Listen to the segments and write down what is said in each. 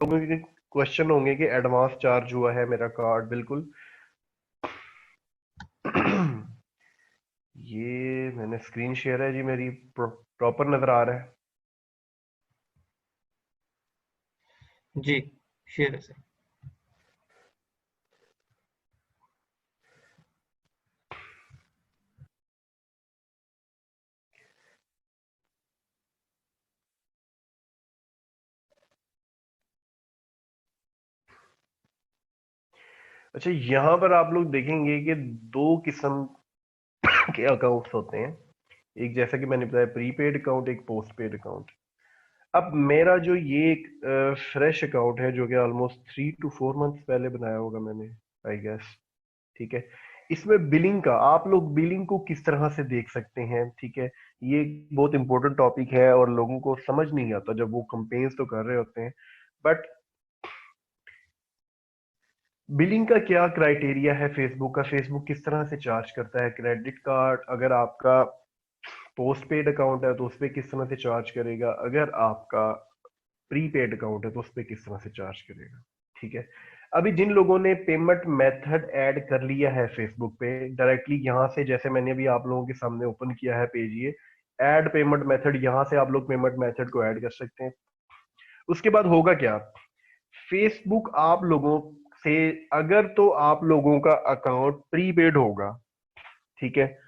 लोगों के क्वेश्चन होंगे कि एडवांस चार्ज हुआ है मेरा कार्ड, बिल्कुल। ये मैंने स्क्रीन शेयर है जी मेरी, प्रॉपर नजर आ रहा है। जी, शेयर है सर। अच्छा, यहाँ पर आप लोग देखेंगे कि दो किस्म के अकाउंट्स होते हैं। एक, जैसा कि मैंने बताया, प्रीपेड अकाउंट, एक पोस्ट पेड अकाउंट। अब मेरा जो ये एक फ्रेश अकाउंट है, जो कि ऑलमोस्ट 3 to 4 मंथ्स पहले बनाया होगा मैंने, आई गेस। ठीक है। इसमें बिलिंग का, आप लोग बिलिंग को किस तरह से देख सकते हैं, ठीक है। ये एक बहुत इंपॉर्टेंट टॉपिक है और लोगों को समझ नहीं आता जब वो कंपेन्स तो कर रहे होते हैं। बट बिलिंग का क्या क्राइटेरिया है फेसबुक का, फेसबुक किस तरह से चार्ज करता है। क्रेडिट कार्ड, अगर आपका पोस्ट पेड अकाउंट है तो उस पर किस तरह से चार्ज करेगा, अगर आपका प्रीपेड अकाउंट है तो उस पर किस तरह से चार्ज करेगा। ठीक है। अभी जिन लोगों ने पेमेंट मेथड ऐड कर लिया है फेसबुक पे डायरेक्टली, यहां से, जैसे मैंने अभी आप लोगों के सामने ओपन किया है पेज, ये ऐड पेमेंट मेथड, यहां से आप लोग पेमेंट मेथड को ऐड कर सकते हैं। उसके बाद होगा क्या, फेसबुक आप लोगों से, अगर तो आप लोगों का अकाउंट प्रीपेड होगा, ठीक है,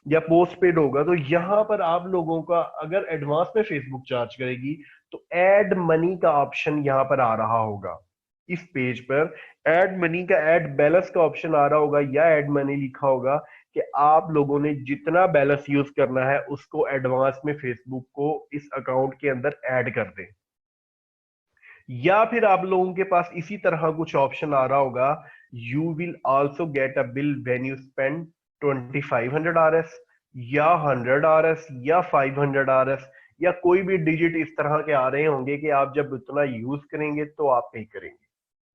या पोस्ट पेड होगा, तो यहां पर आप लोगों का अगर एडवांस में फेसबुक चार्ज करेगी तो ऐड मनी का ऑप्शन यहां पर आ रहा होगा। इस पेज पर ऐड मनी का, ऐड बैलेंस का ऑप्शन आ रहा होगा, या ऐड मनी लिखा होगा कि आप लोगों ने जितना बैलेंस यूज करना है उसको एडवांस में फेसबुक को इस अकाउंट के अंदर ऐड कर दें। या फिर आप लोगों के पास इसी तरह कुछ ऑप्शन आ रहा होगा, you will also get a bill when you spend 2500 RS, या 100 RS, या 500 RS, या कोई भी डिजिट इस तरह के आ रहे होंगे कि आप जब उतना यूज करेंगे तो आप पे करेंगे।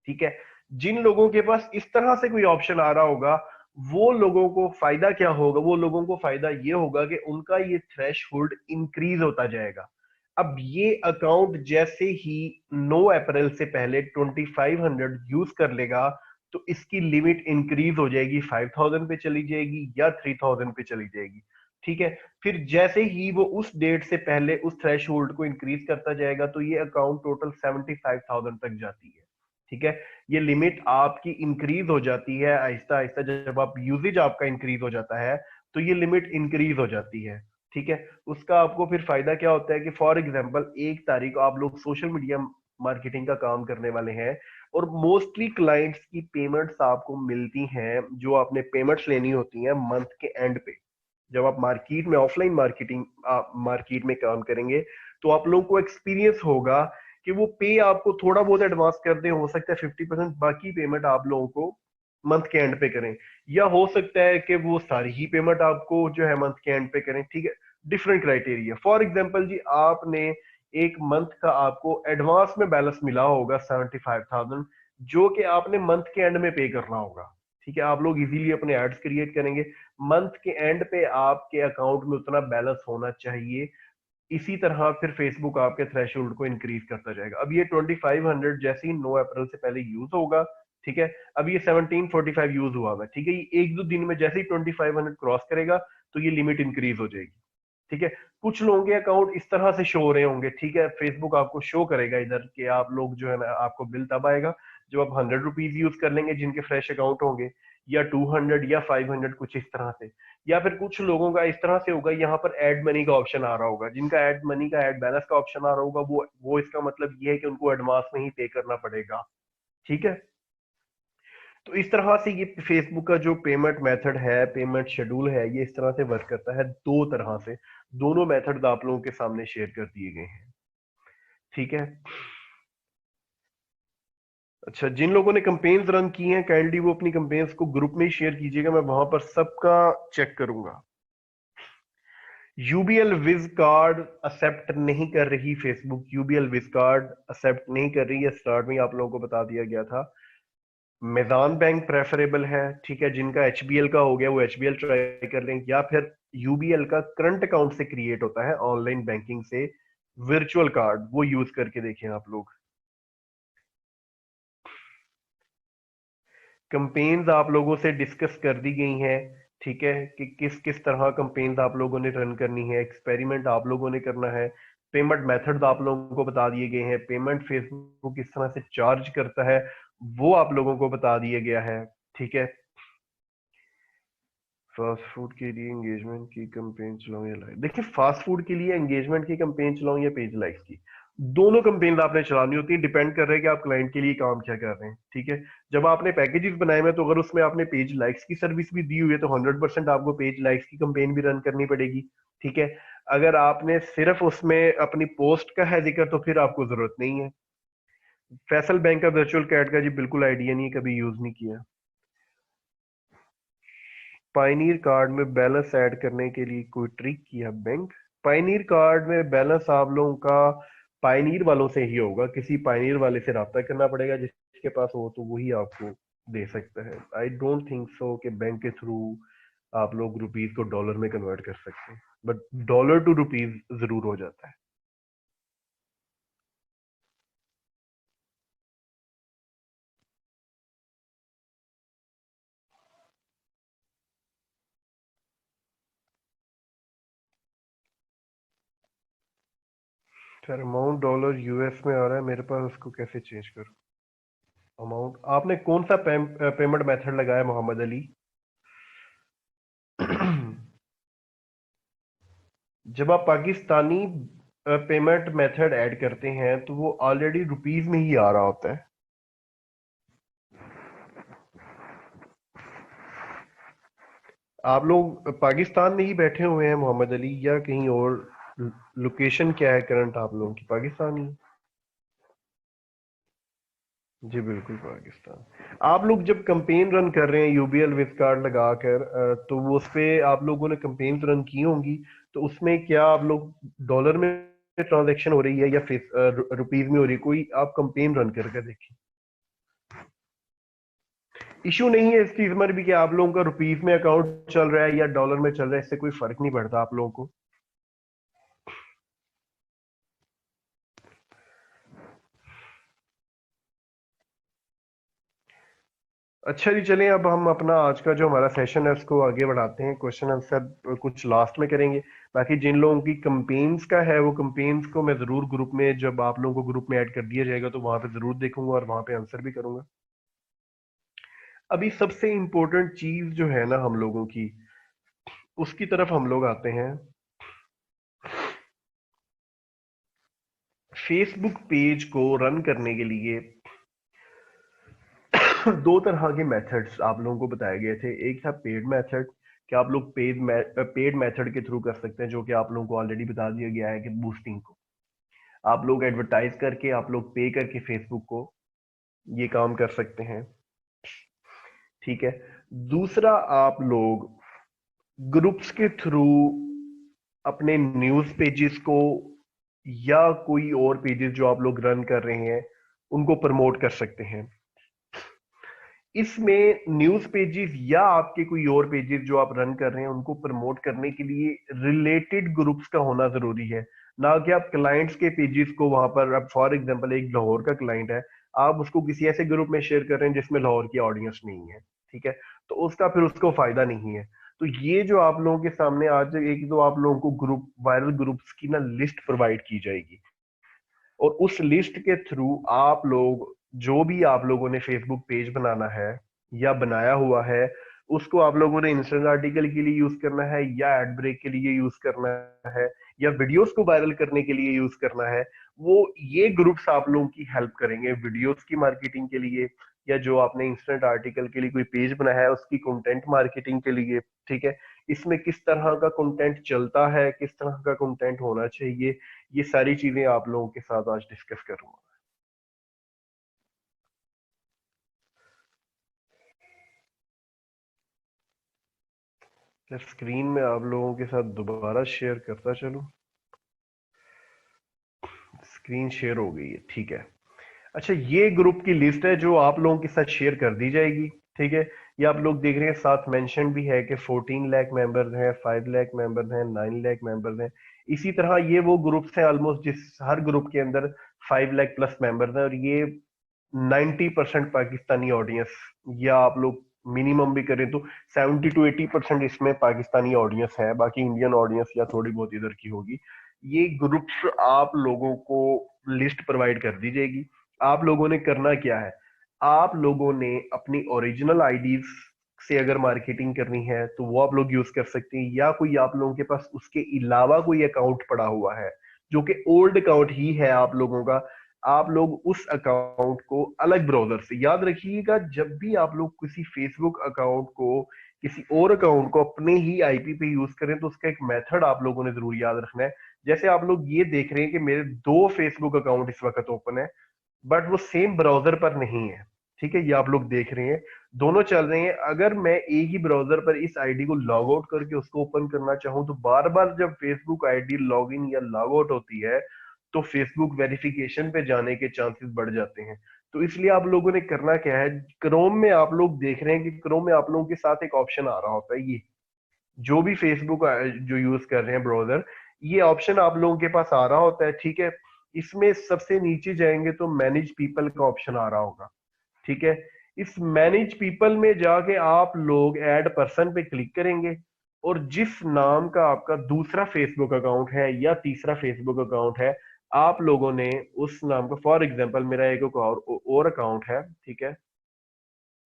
ठीक है। जिन लोगों के पास इस तरह से कोई ऑप्शन आ रहा होगा, वो लोगों को फायदा क्या होगा, वो लोगों को फायदा ये होगा कि उनका ये थ्रेश होल्ड इंक्रीज होता जाएगा। अब ये अकाउंट जैसे ही 9 अप्रैल से पहले 2500 यूज कर लेगा तो इसकी लिमिट इंक्रीज हो जाएगी, 5000 पे चली जाएगी या 3000 पे चली जाएगी। ठीक है। फिर जैसे ही वो उस डेट से पहले उस थ्रेश होल्ड को इंक्रीज करता जाएगा तो ये अकाउंट टोटल 75,000 तक जाती है। ठीक है। ये लिमिट आपकी इंक्रीज हो जाती है आहिस्ता आहिस्ता, जब आप यूजेज आपका इंक्रीज हो जाता है तो ये लिमिट इंक्रीज हो जाती है। ठीक है। उसका आपको फिर फायदा क्या होता है कि फॉर एग्जांपल 1 तारीख को आप लोग सोशल मीडिया मार्केटिंग का काम करने वाले हैं और मोस्टली क्लाइंट्स की पेमेंट्स आपको मिलती हैं, जो आपने पेमेंट्स लेनी होती हैं मंथ के एंड पे। जब आप मार्केट में, ऑफलाइन मार्केटिंग, आप मार्केट में काम करेंगे तो आप लोगों को एक्सपीरियंस होगा कि वो पे आपको थोड़ा बहुत एडवांस कर दें, हो सकता है 50%, बाकी पेमेंट आप लोगों को मंथ के एंड पे करें। या हो सकता है कि वो सारी ही पेमेंट आपको जो है मंथ के एंड पे करें। ठीक है। डिफरेंट क्राइटेरिया, फॉर एग्जाम्पल जी, आपने एक मंथ का आपको एडवांस में बैलेंस मिला होगा 75,000, जो कि आपने मंथ के एंड में पे करना होगा। ठीक है। आप लोग इजीली अपने एड्स क्रिएट करेंगे, मंथ के एंड पे आपके अकाउंट में उतना बैलेंस होना चाहिए। इसी तरह फिर फेसबुक आपके थ्रेशोल्ड को इंक्रीज करता जाएगा। अब ये 2500 जैसे ही 9 अप्रैल से पहले यूज होगा, ठीक है, अब ये 1745 यूज हुआ हुआ है, ठीक है, ये 1-2 दिन में जैसे ही 2500 क्रॉस करेगा तो ये लिमिट इंक्रीज हो जाएगी। ठीक है। कुछ लोगों के अकाउंट इस तरह से शो हो रहे होंगे, ठीक है, फेसबुक आपको शो करेगा इधर कि आप लोग जो है ना, आपको बिल तब आएगा जब आप 100 रुपीज यूज कर लेंगे जिनके फ्रेश अकाउंट होंगे, या 200 या 500, कुछ इस तरह से। या फिर कुछ लोगों का इस तरह से होगा, यहाँ पर ऐड मनी का ऑप्शन आ रहा होगा, जिनका ऐड मनी का, ऐड बैलेंस का ऑप्शन आ रहा होगा, वो इसका मतलब ये है कि उनको एडवांस में ही पे करना पड़ेगा। ठीक है। तो इस तरह से ये फेसबुक का जो पेमेंट मेथड है, पेमेंट शेड्यूल है, ये इस तरह से वर्क करता है, दो तरह से। दोनों मेथड आप लोगों के सामने शेयर कर दिए गए हैं। ठीक है। अच्छा, जिन लोगों ने कंपेन्स रन की हैं काइंडली वो अपनी कंपेन्स को ग्रुप में ही शेयर कीजिएगा, मैं वहां पर सबका चेक करूंगा। यूबीएल विज कार्ड एक्सेप्ट नहीं कर रही Facebook, UBL visa card accept नहीं कर रही है, स्टार्ट में ही आप लोगों को बता दिया गया था। मैदान बैंक प्रेफरेबल है। ठीक है। जिनका एचबीएल का हो गया वो एचबीएल ट्राई कर लें, या फिर यूबीएल का करंट अकाउंट से क्रिएट होता है ऑनलाइन बैंकिंग से, वर्चुअल कार्ड, वो यूज करके देखें आप लोग। कंपेन्स आप लोगों से डिस्कस कर दी गई हैं, ठीक है, कि किस किस तरह कंपेन्स आप लोगों ने रन करनी है, एक्सपेरिमेंट आप लोगों ने करना है, पेमेंट मेथड्स आप लोगों को बता दिए गए हैं, पेमेंट फेसबुक किस तरह से चार्ज करता है वो आप लोगों को बता दिया गया है, ठीक है। फास्ट फूड के लिए एंगेजमेंट की कंपेन चलाऊं या लाइक, देखिए फास्ट फूड के लिए एंगेजमेंट की कंपेन चलाऊं या पेज लाइक्स की, दोनों कंपेन आपने चलानी होती है, डिपेंड कर रहा है कि आप क्लाइंट के लिए काम क्या कर रहे हैं, ठीक है। जब आपने पैकेजेस बनाए हुए हैं तो अगर उसमें आपने पेज लाइक्स की सर्विस भी दी हुई है तो 100% आपको पेज लाइक्स की कंपेन भी रन करनी पड़ेगी, ठीक है। अगर आपने सिर्फ उसमें अपनी पोस्ट का है जिक्र तो फिर आपको जरूरत नहीं है। फैसल बैंक का वर्चुअल कैट का जी बिल्कुल आइडिया नहीं है, कभी यूज नहीं किया। पायनीयर कार्ड में बैलेंस ऐड करने के लिए कोई ट्रिक किया बैंक? पायनीयर कार्ड में बैलेंस आप लोगों का पायनीयर वालों से ही होगा, किसी पायनीयर वाले से राब्ता करना पड़ेगा, जिसके पास हो तो वही आपको दे सकता है। आई डोंट थिंक सो कि बैंक के थ्रू आप लोग रुपीज को डॉलर में कन्वर्ट कर सकते हैं, बट डॉलर टू रुपीज जरूर हो जाता है। सर अमाउंट डॉलर यूएस में आ रहा है मेरे पास, उसको कैसे चेंज करूं? अमाउंट आपने कौन सा पेमेंट मेथड लगाया मोहम्मद अली? जब आप पाकिस्तानी पेमेंट मेथड ऐड करते हैं तो वो ऑलरेडी रुपीस में ही आ रहा होता है। आप लोग पाकिस्तान में ही बैठे हुए हैं मोहम्मद अली, या कहीं और? लोकेशन क्या है करंट आप लोगों की? पाकिस्तान ही? जी बिल्कुल पाकिस्तान। आप लोग जब कंपेन रन कर रहे हैं यूबीएल विथ कार्ड लगाकर, तो वो उस पे आप लोगों ने कंपेन रन की होंगी, तो उसमें क्या आप लोग डॉलर में ट्रांजैक्शन हो रही है या रुपीज में हो रही है? कोई आप कंपेन रन करके देखिए। इशू नहीं है इस चीज में भी कि आप लोगों का रुपीस में अकाउंट चल रहा है या डॉलर में चल रहा है, इससे कोई फर्क नहीं पड़ता आप लोगों को। अच्छा जी, चलें अब हम अपना आज का जो हमारा सेशन है उसको आगे बढ़ाते हैं, क्वेश्चन आंसर कुछ लास्ट में करेंगे। बाकी जिन लोगों की कंपेन्स का है वो कंपेन्स को मैं जरूर ग्रुप में, जब आप लोगों को ग्रुप में ऐड कर दिया जाएगा तो वहां पे जरूर देखूंगा और वहां पे आंसर भी करूंगा। अभी सबसे इंपॉर्टेंट चीज जो है ना हम लोगों की, उसकी तरफ हम लोग आते हैं। फेसबुक पेज को रन करने के लिए दो तरह के मेथड्स आप लोगों को बताए गए थे। एक था पेड मेथड, कि आप लोग पेड मेथड के थ्रू कर सकते हैं, जो कि आप लोगों को ऑलरेडी बता दिया गया है कि बूस्टिंग को आप लोग एडवर्टाइज करके, आप लोग पे करके फेसबुक को ये काम कर सकते हैं, ठीक है। दूसरा, आप लोग ग्रुप्स के थ्रू अपने न्यूज पेजेस को या कोई और पेजेस जो आप लोग रन कर रहे हैं उनको प्रमोट कर सकते हैं। इसमें न्यूज पेजेस या आपके कोई और पेजेस जो आप रन कर रहे हैं उनको प्रमोट करने के लिए रिलेटेड ग्रुप्स का होना जरूरी है, ना कि आप क्लाइंट्स के पेजेस को वहां पर, अब फॉर एग्जांपल एक लाहौर का क्लाइंट है, आप उसको किसी ऐसे ग्रुप में शेयर कर रहे हैं जिसमें लाहौर की ऑडियंस नहीं है, ठीक है, तो उसका फिर उसको फायदा नहीं है। तो ये जो आप लोगों के सामने आज एक दो आप लोगों को ग्रुप, वायरल ग्रुप्स की ना लिस्ट प्रोवाइड की जाएगी, और उस लिस्ट के थ्रू आप लोग जो भी आप लोगों ने फेसबुक पेज बनाना है या बनाया हुआ है उसको आप लोगों ने इंस्टेंट आर्टिकल के लिए यूज करना है या एड ब्रेक के लिए यूज करना है या वीडियोस को वायरल करने के लिए यूज करना है। वो ये ग्रुप्स आप लोगों की हेल्प करेंगे वीडियोस की मार्केटिंग के लिए, या जो आपने इंस्टेंट आर्टिकल के लिए कोई पेज बनाया है उसकी कंटेंट मार्केटिंग के लिए, ठीक है। इसमें किस तरह का कंटेंट चलता है, किस तरह का कंटेंट होना चाहिए, ये सारी चीजें आप लोगों के साथ आज डिस्कस करूंगा। स्क्रीन में आप लोगों के साथ दोबारा शेयर करता चलूं। स्क्रीन शेयर हो गई है, ठीक है। अच्छा, ये ग्रुप की लिस्ट है जो आप लोगों के साथ शेयर कर दी जाएगी, ठीक है। ये आप लोग देख रहे हैं, साथ मेंशन भी है कि 14 लाख मेंबर्स हैं, 5 लाख मेंबर्स हैं, 9 लाख मेंबर्स हैं। इसी तरह ये वो ग्रुप्स हैं ऑलमोस्ट जिस हर ग्रुप के अंदर 5 लाख प्लस मेंबर्स हैं, और ये 90% पाकिस्तानी ऑडियंस, या आप लोग मिनिमम भी करें तो 70 to 80% इसमें पाकिस्तानी ऑडियंस है, बाकी इंडियन ऑडियंस या थोड़ी बहुत इधर की होगी। ये ग्रुप्स आप लोगों को लिस्ट प्रोवाइड कर दी जाएगी। आप लोगों ने करना क्या है, आप लोगों ने अपनी ओरिजिनल आईडीज से अगर मार्केटिंग करनी है तो वो आप लोग यूज कर सकते हैं, या कोई आप लोगों के पास उसके अलावा कोई अकाउंट पड़ा हुआ है जो कि ओल्ड अकाउंट ही है आप लोगों का, आप लोग उस अकाउंट को अलग ब्राउजर से, याद रखिएगा जब भी आप लोग किसी फेसबुक अकाउंट को किसी और अकाउंट को अपने ही आईपी पे यूज करें तो उसका एक मेथड आप लोगों ने जरूर याद रखना है। जैसे आप लोग ये देख रहे हैं कि मेरे दो फेसबुक अकाउंट इस वक्त ओपन है, बट वो सेम ब्राउजर पर नहीं है। ठीक है, ये आप लोग देख रहे हैं दोनों चल रहे हैं। अगर मैं एक ही ब्राउजर पर इस आईडी को लॉग आउट करके उसको ओपन करना चाहूं तो बार बार जब फेसबुक आईडी लॉग इन या लॉग आउट होती है तो फेसबुक वेरिफिकेशन पे जाने के चांसेस बढ़ जाते हैं। तो इसलिए आप लोगों ने करना क्या है, क्रोम में आप लोग देख रहे हैं कि क्रोम में आप लोगों के साथ एक ऑप्शन आ रहा होता है, ये जो भी फेसबुक जो यूज कर रहे हैं ब्राउजर, ये ऑप्शन आप लोगों के पास आ रहा होता है। ठीक है, इसमें सबसे नीचे जाएंगे तो मैनेज पीपल का ऑप्शन आ रहा होगा। ठीक है, इस मैनेज पीपल में जाके आप लोग ऐड पर्सन पे क्लिक करेंगे, और जिस नाम का आपका दूसरा फेसबुक अकाउंट है या तीसरा फेसबुक अकाउंट है, आप लोगों ने उस नाम का, फॉर एग्जांपल मेरा एक और अकाउंट है, ठीक है,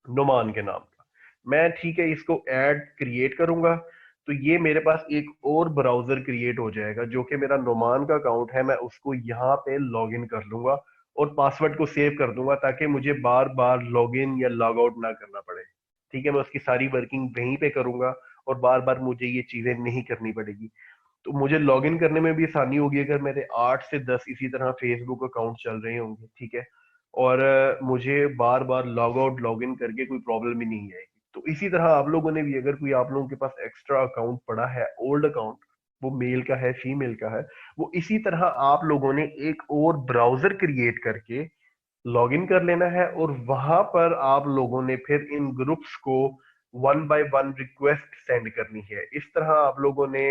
नुमान के नाम का, मैं ठीक है इसको ऐड क्रिएट करूंगा तो ये मेरे पास एक और ब्राउजर क्रिएट हो जाएगा जो कि मेरा नुमान का अकाउंट है, मैं उसको यहाँ पे लॉग इन कर लूंगा और पासवर्ड को सेव कर दूंगा ताकि मुझे बार बार लॉग इन या लॉग आउट ना करना पड़े। ठीक है, मैं उसकी सारी वर्किंग वहीं पे करूंगा और बार बार मुझे ये चीजें नहीं करनी पड़ेगी। तो मुझे लॉग इन करने में भी आसानी होगी अगर मेरे 8 से 10 इसी तरह फेसबुक अकाउंट चल रहे होंगे। ठीक है, और मुझे बार बार लॉग आउट लॉग इन करके कोई प्रॉब्लम ही नहीं आएगी। तो इसी तरह आप लोगों ने भी, अगर कोई आप लोगों के पास एक्स्ट्रा अकाउंट पड़ा है, ओल्ड अकाउंट, वो मेल का है फीमेल का है, वो इसी तरह आप लोगों ने एक और ब्राउजर क्रिएट करके लॉग इन कर लेना है, और वहां पर आप लोगों ने फिर इन ग्रुप्स को one by one request send करनी है। इस तरह आप लोगों ने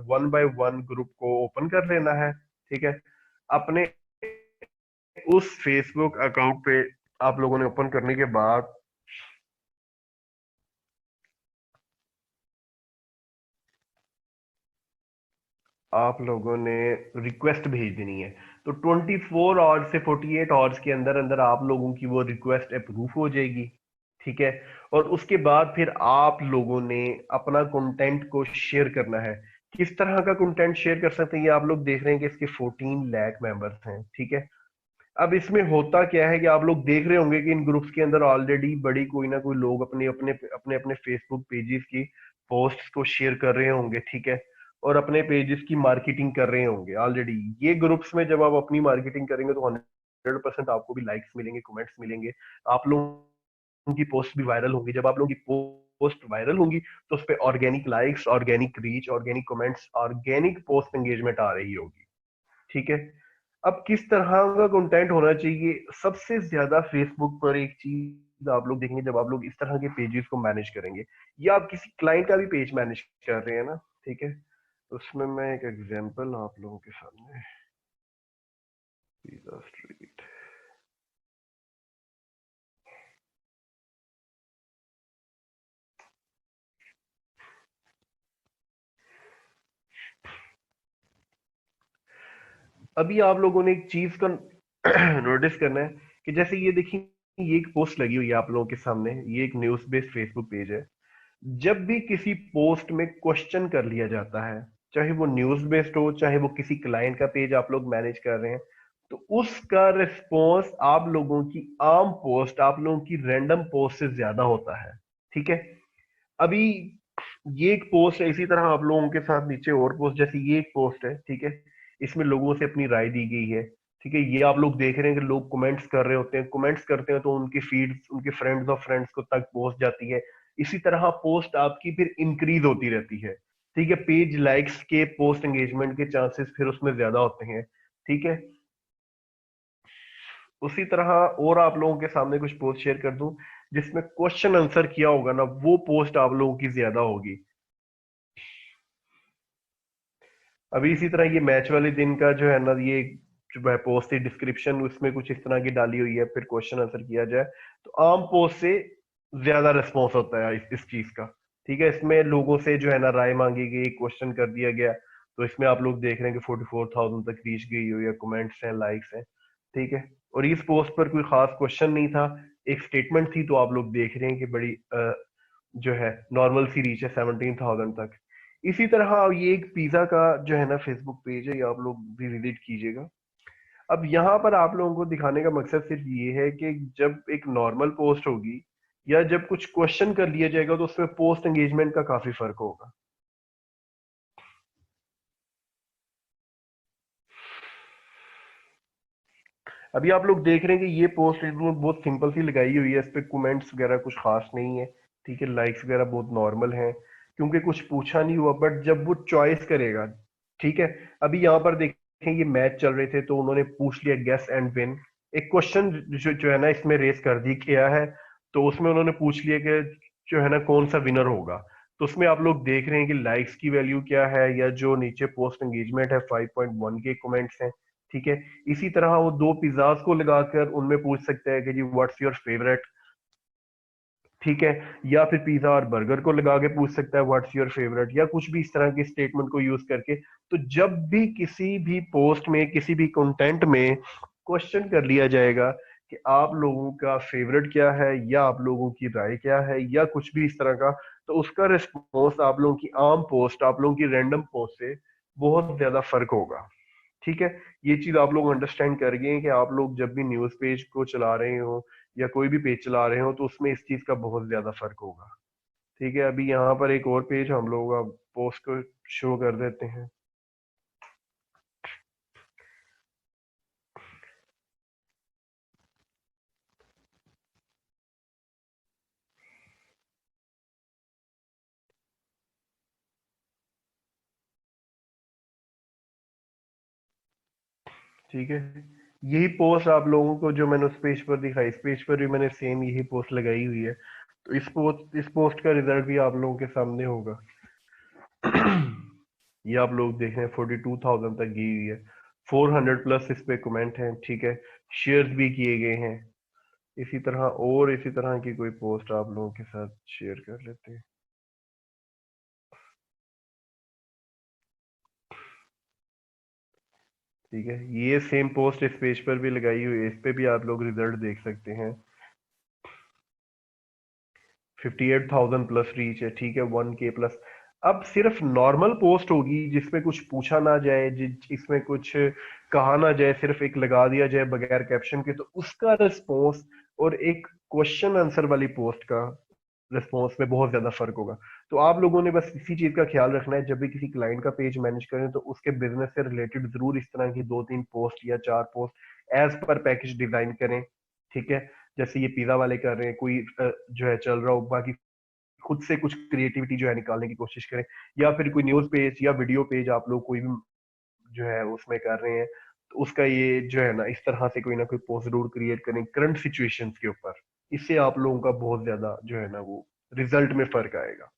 वन बाय वन ग्रुप को ओपन कर लेना है। ठीक है, अपने उस फेसबुक अकाउंट पे आप लोगों ने ओपन करने के बाद आप लोगों ने रिक्वेस्ट भेज देनी है। तो 24 आवर्स से 48 आवर्स के अंदर अंदर आप लोगों की वो रिक्वेस्ट अप्रूव हो जाएगी। ठीक है, और उसके बाद फिर आप लोगों ने अपना कंटेंट को शेयर करना है। किस तरह का कंटेंट शेयर कर सकते हैं, ये आप लोग देख रहे हैं कि इसके 14 लाख मेंबर्स हैं। ठीक है, अब इसमें होता क्या है कि आप लोग देख रहे होंगे कि इन ग्रुप्स के अंदर ऑलरेडी बड़ी कोई ना कोई लोग अपने अपने अपने अपने फेसबुक पेजेस की पोस्ट्स को शेयर कर रहे होंगे। ठीक है, और अपने पेजेस की मार्केटिंग कर रहे होंगे ऑलरेडी। ये ग्रुप्स में जब आप अपनी मार्केटिंग करेंगे तो 100% आपको भी लाइक्स मिलेंगे, कमेंट्स मिलेंगे, आप लोगों की पोस्ट भी वायरल होंगी। जब आप लोगों की पोस्ट वायरल होंगी तो उस पर organic likes, organic reach, organic comments, organic post engagement आ रही होगी। ठीक है, अब किस तरह का कंटेंट होना चाहिए, सबसे ज्यादा फेसबुक पर एक चीज आप लोग देखेंगे जब आप लोग इस तरह के पेजेस को मैनेज करेंगे, या आप किसी क्लाइंट का भी पेज मैनेज कर रहे हैं ना, ठीक है, तो उसमें मैं एक एग्जांपल आप लोगों के सामने, पिज़्ज़ा स्ट्रीट, अभी आप लोगों ने एक चीज का नोटिस करना है कि जैसे ये देखिए, ये एक पोस्ट लगी हुई है आप लोगों के सामने, ये एक न्यूज बेस्ड फेसबुक पेज है। जब भी किसी पोस्ट में क्वेश्चन कर लिया जाता है, चाहे वो न्यूज बेस्ड हो, चाहे वो किसी क्लाइंट का पेज आप लोग मैनेज कर रहे हैं, तो उसका रिस्पॉन्स आप लोगों की आम पोस्ट, आप लोगों की रैंडम पोस्ट से ज्यादा होता है। ठीक है, अभी ये एक पोस्ट है, इसी तरह आप लोगों के साथ नीचे और पोस्ट, जैसे ये एक पोस्ट है, ठीक है, इसमें लोगों से अपनी राय दी गई है। ठीक है, ये आप लोग देख रहे हैं कि लोग कमेंट्स कर रहे होते हैं, कमेंट्स करते हैं तो उनकी फीड उनके फ्रेंड्स और फ्रेंड्स को तक पहुंच जाती है। इसी तरह पोस्ट आपकी फिर इंक्रीज होती रहती है। ठीक है, पेज लाइक्स के, पोस्ट एंगेजमेंट के चांसेस फिर उसमें ज्यादा होते हैं। ठीक है, उसी तरह और आप लोगों के सामने कुछ पोस्ट शेयर कर दूं जिसमें क्वेश्चन आंसर किया होगा ना, वो पोस्ट आप लोगों की ज्यादा होगी। अभी इसी तरह ये मैच वाले दिन का जो है ना, ये जो पोस्ट की डिस्क्रिप्शन उसमें कुछ इस तरह की डाली हुई है, फिर क्वेश्चन आंसर किया जाए, तो आम पोस्ट से ज्यादा रिस्पॉन्स होता है इस चीज का। ठीक है, इसमें लोगों से जो है ना राय मांगी गई, क्वेश्चन कर दिया गया, तो इसमें आप लोग देख रहे हैं कि 44,000 तक रीच गई हुई है, कमेंट्स हैं, लाइक्स हैं। ठीक है, और इस पोस्ट पर कोई खास क्वेश्चन नहीं था, एक स्टेटमेंट थी, तो आप लोग देख रहे हैं कि बड़ी जो है नॉर्मल सी रीच है 17,000 तक। इसी तरह ये एक पिज्जा का जो है ना फेसबुक पेज है, ये आप लोग भी विजिट कीजिएगा। अब यहाँ पर आप लोगों को दिखाने का मकसद सिर्फ ये है कि जब एक नॉर्मल पोस्ट होगी या जब कुछ क्वेश्चन कर लिया जाएगा, तो उसमें पोस्ट एंगेजमेंट का काफी फर्क होगा। अभी आप लोग देख रहे हैं कि ये पोस्ट बहुत सिंपल सी लगाई हुई है, इस पे कमेंट्स वगैरह कुछ खास नहीं है। ठीक है, लाइक्स वगैरह बहुत नॉर्मल हैं, क्योंकि कुछ पूछा नहीं हुआ, बट जब वो चॉइस करेगा। ठीक है, अभी यहाँ पर देखें ये मैच चल रहे थे, तो उन्होंने पूछ लिया गेस एंड विन, एक क्वेश्चन जो है ना इसमें रेस कर दी गया है, तो उसमें उन्होंने पूछ लिया कि जो है ना कौन सा विनर होगा। तो उसमें आप लोग देख रहे हैं कि लाइक्स की वैल्यू क्या है, या जो नीचे पोस्ट एंगेजमेंट है 5.1 के कमेंट्स हैं। ठीक है, इसी तरह वो दो पिज्जाज को लगाकर उनमें पूछ सकते हैं कि जी व्हाट्स योर फेवरेट। ठीक है, या फिर पिज्जा और बर्गर को लगा के पूछ सकता है व्हाट्स योर फेवरेट, या कुछ भी इस तरह के स्टेटमेंट को यूज करके। तो जब भी किसी भी पोस्ट में, किसी भी कंटेंट में क्वेश्चन कर लिया जाएगा कि आप लोगों का फेवरेट क्या है, या आप लोगों की राय क्या है, या कुछ भी इस तरह का, तो उसका रिस्पॉन्स आप लोगों की आम पोस्ट, आप लोगों की रैंडम पोस्ट से बहुत ज्यादा फर्क होगा। ठीक है, ये चीज आप लोग अंडरस्टैंड कर गए हैं कि आप लोग जब भी न्यूज पेज को चला रहे हो या कोई भी पेज चला रहे हो, तो उसमें इस चीज का बहुत ज्यादा फर्क होगा। ठीक है, अभी यहाँ पर एक और पेज हम लोग पोस्ट को शो कर देते हैं। ठीक है, यही पोस्ट आप लोगों को जो मैंने उस पेज पर दिखाई, इस पेज पर भी मैंने सेम यही पोस्ट लगाई हुई है, तो इस पोस्ट का रिजल्ट भी आप लोगों के सामने होगा। ये आप लोग देख रहे हैं 42,000 तक गई हुई है, 400 प्लस इस पे कमेंट हैं। ठीक है, शेयर्स भी किए गए हैं। इसी तरह और इसी तरह की कोई पोस्ट आप लोगों के साथ शेयर कर लेते हैं। ठीक है, ये सेम पोस्ट इस पेज पर भी लगाई हुई है, इस पे भी आप लोग रिजल्ट देख सकते हैं। 58,000 प्लस रीच है। ठीक है, 1K प्लस। अब सिर्फ नॉर्मल पोस्ट होगी जिसमें कुछ पूछा ना जाए, इसमें कुछ कहा ना जाए, सिर्फ एक लगा दिया जाए बगैर कैप्शन के, तो उसका रिस्पॉन्स और एक क्वेश्चन आंसर वाली पोस्ट का रिस्पॉन्स में बहुत ज्यादा फर्क होगा। तो आप लोगों ने बस इसी चीज का ख्याल रखना है, जब भी किसी क्लाइंट का पेज मैनेज करें, तो उसके बिजनेस से रिलेटेड जरूर इस तरह की 2-3 पोस्ट या 4 post as per package design करें। ठीक है, जैसे ये पिज्जा वाले कर रहे हैं, कोई जो है चल रहा हो, बाकी खुद से कुछ क्रिएटिविटी जो है निकालने की कोशिश करें, या फिर कोई न्यूज पेज या वीडियो पेज आप लोग कोई भी जो है उसमें कर रहे हैं, तो उसका ये जो है ना इस तरह से कोई ना कोई पोस्ट जरूर क्रिएट करें करंट सिचुएशंस के ऊपर। इससे आप लोगों का बहुत ज्यादा जो है ना वो रिजल्ट में फर्क आएगा।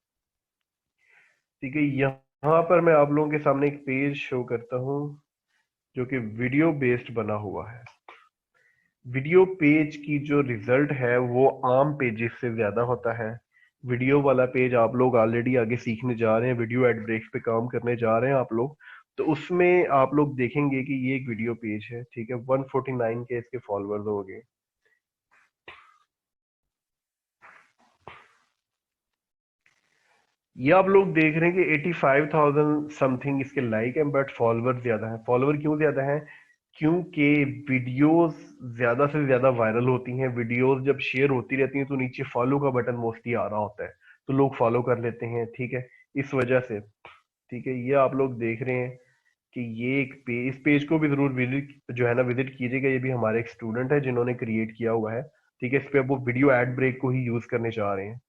ठीक है, यहाँ पर मैं आप लोगों के सामने एक पेज शो करता हूँ जो कि वीडियो बेस्ड बना हुआ है। वीडियो पेज की जो रिजल्ट है वो आम पेजेस से ज्यादा होता है। वीडियो वाला पेज आप लोग ऑलरेडी आगे सीखने जा रहे हैं, वीडियो एड ब्रेक्स पे काम करने जा रहे हैं आप लोग, तो उसमें आप लोग देखेंगे कि ये एक वीडियो पेज है। ठीक है, 149 के इसके फॉलोअर्स हो गए। ये आप लोग देख रहे हैं कि 85,000 समथिंग इसके लाइक हैं, बट फॉलोअर ज्यादा है। फॉलोअर क्यों ज्यादा है? क्योंकि वीडियोस ज्यादा से ज्यादा वायरल होती हैं, वीडियोस जब शेयर होती रहती हैं तो नीचे फॉलो का बटन मोस्टली आ रहा होता है, तो लोग फॉलो कर लेते हैं। ठीक है, इस वजह से। ठीक है, ये आप लोग देख रहे हैं कि ये एक पेज, इस पेज को भी जरूर विजिट जो है ना विजिट कीजिएगा। ये भी हमारे एक स्टूडेंट है जिन्होंने क्रिएट किया हुआ है। ठीक है, इस पे अब वो वीडियो एड ब्रेक को ही यूज करने चाह रहे हैं।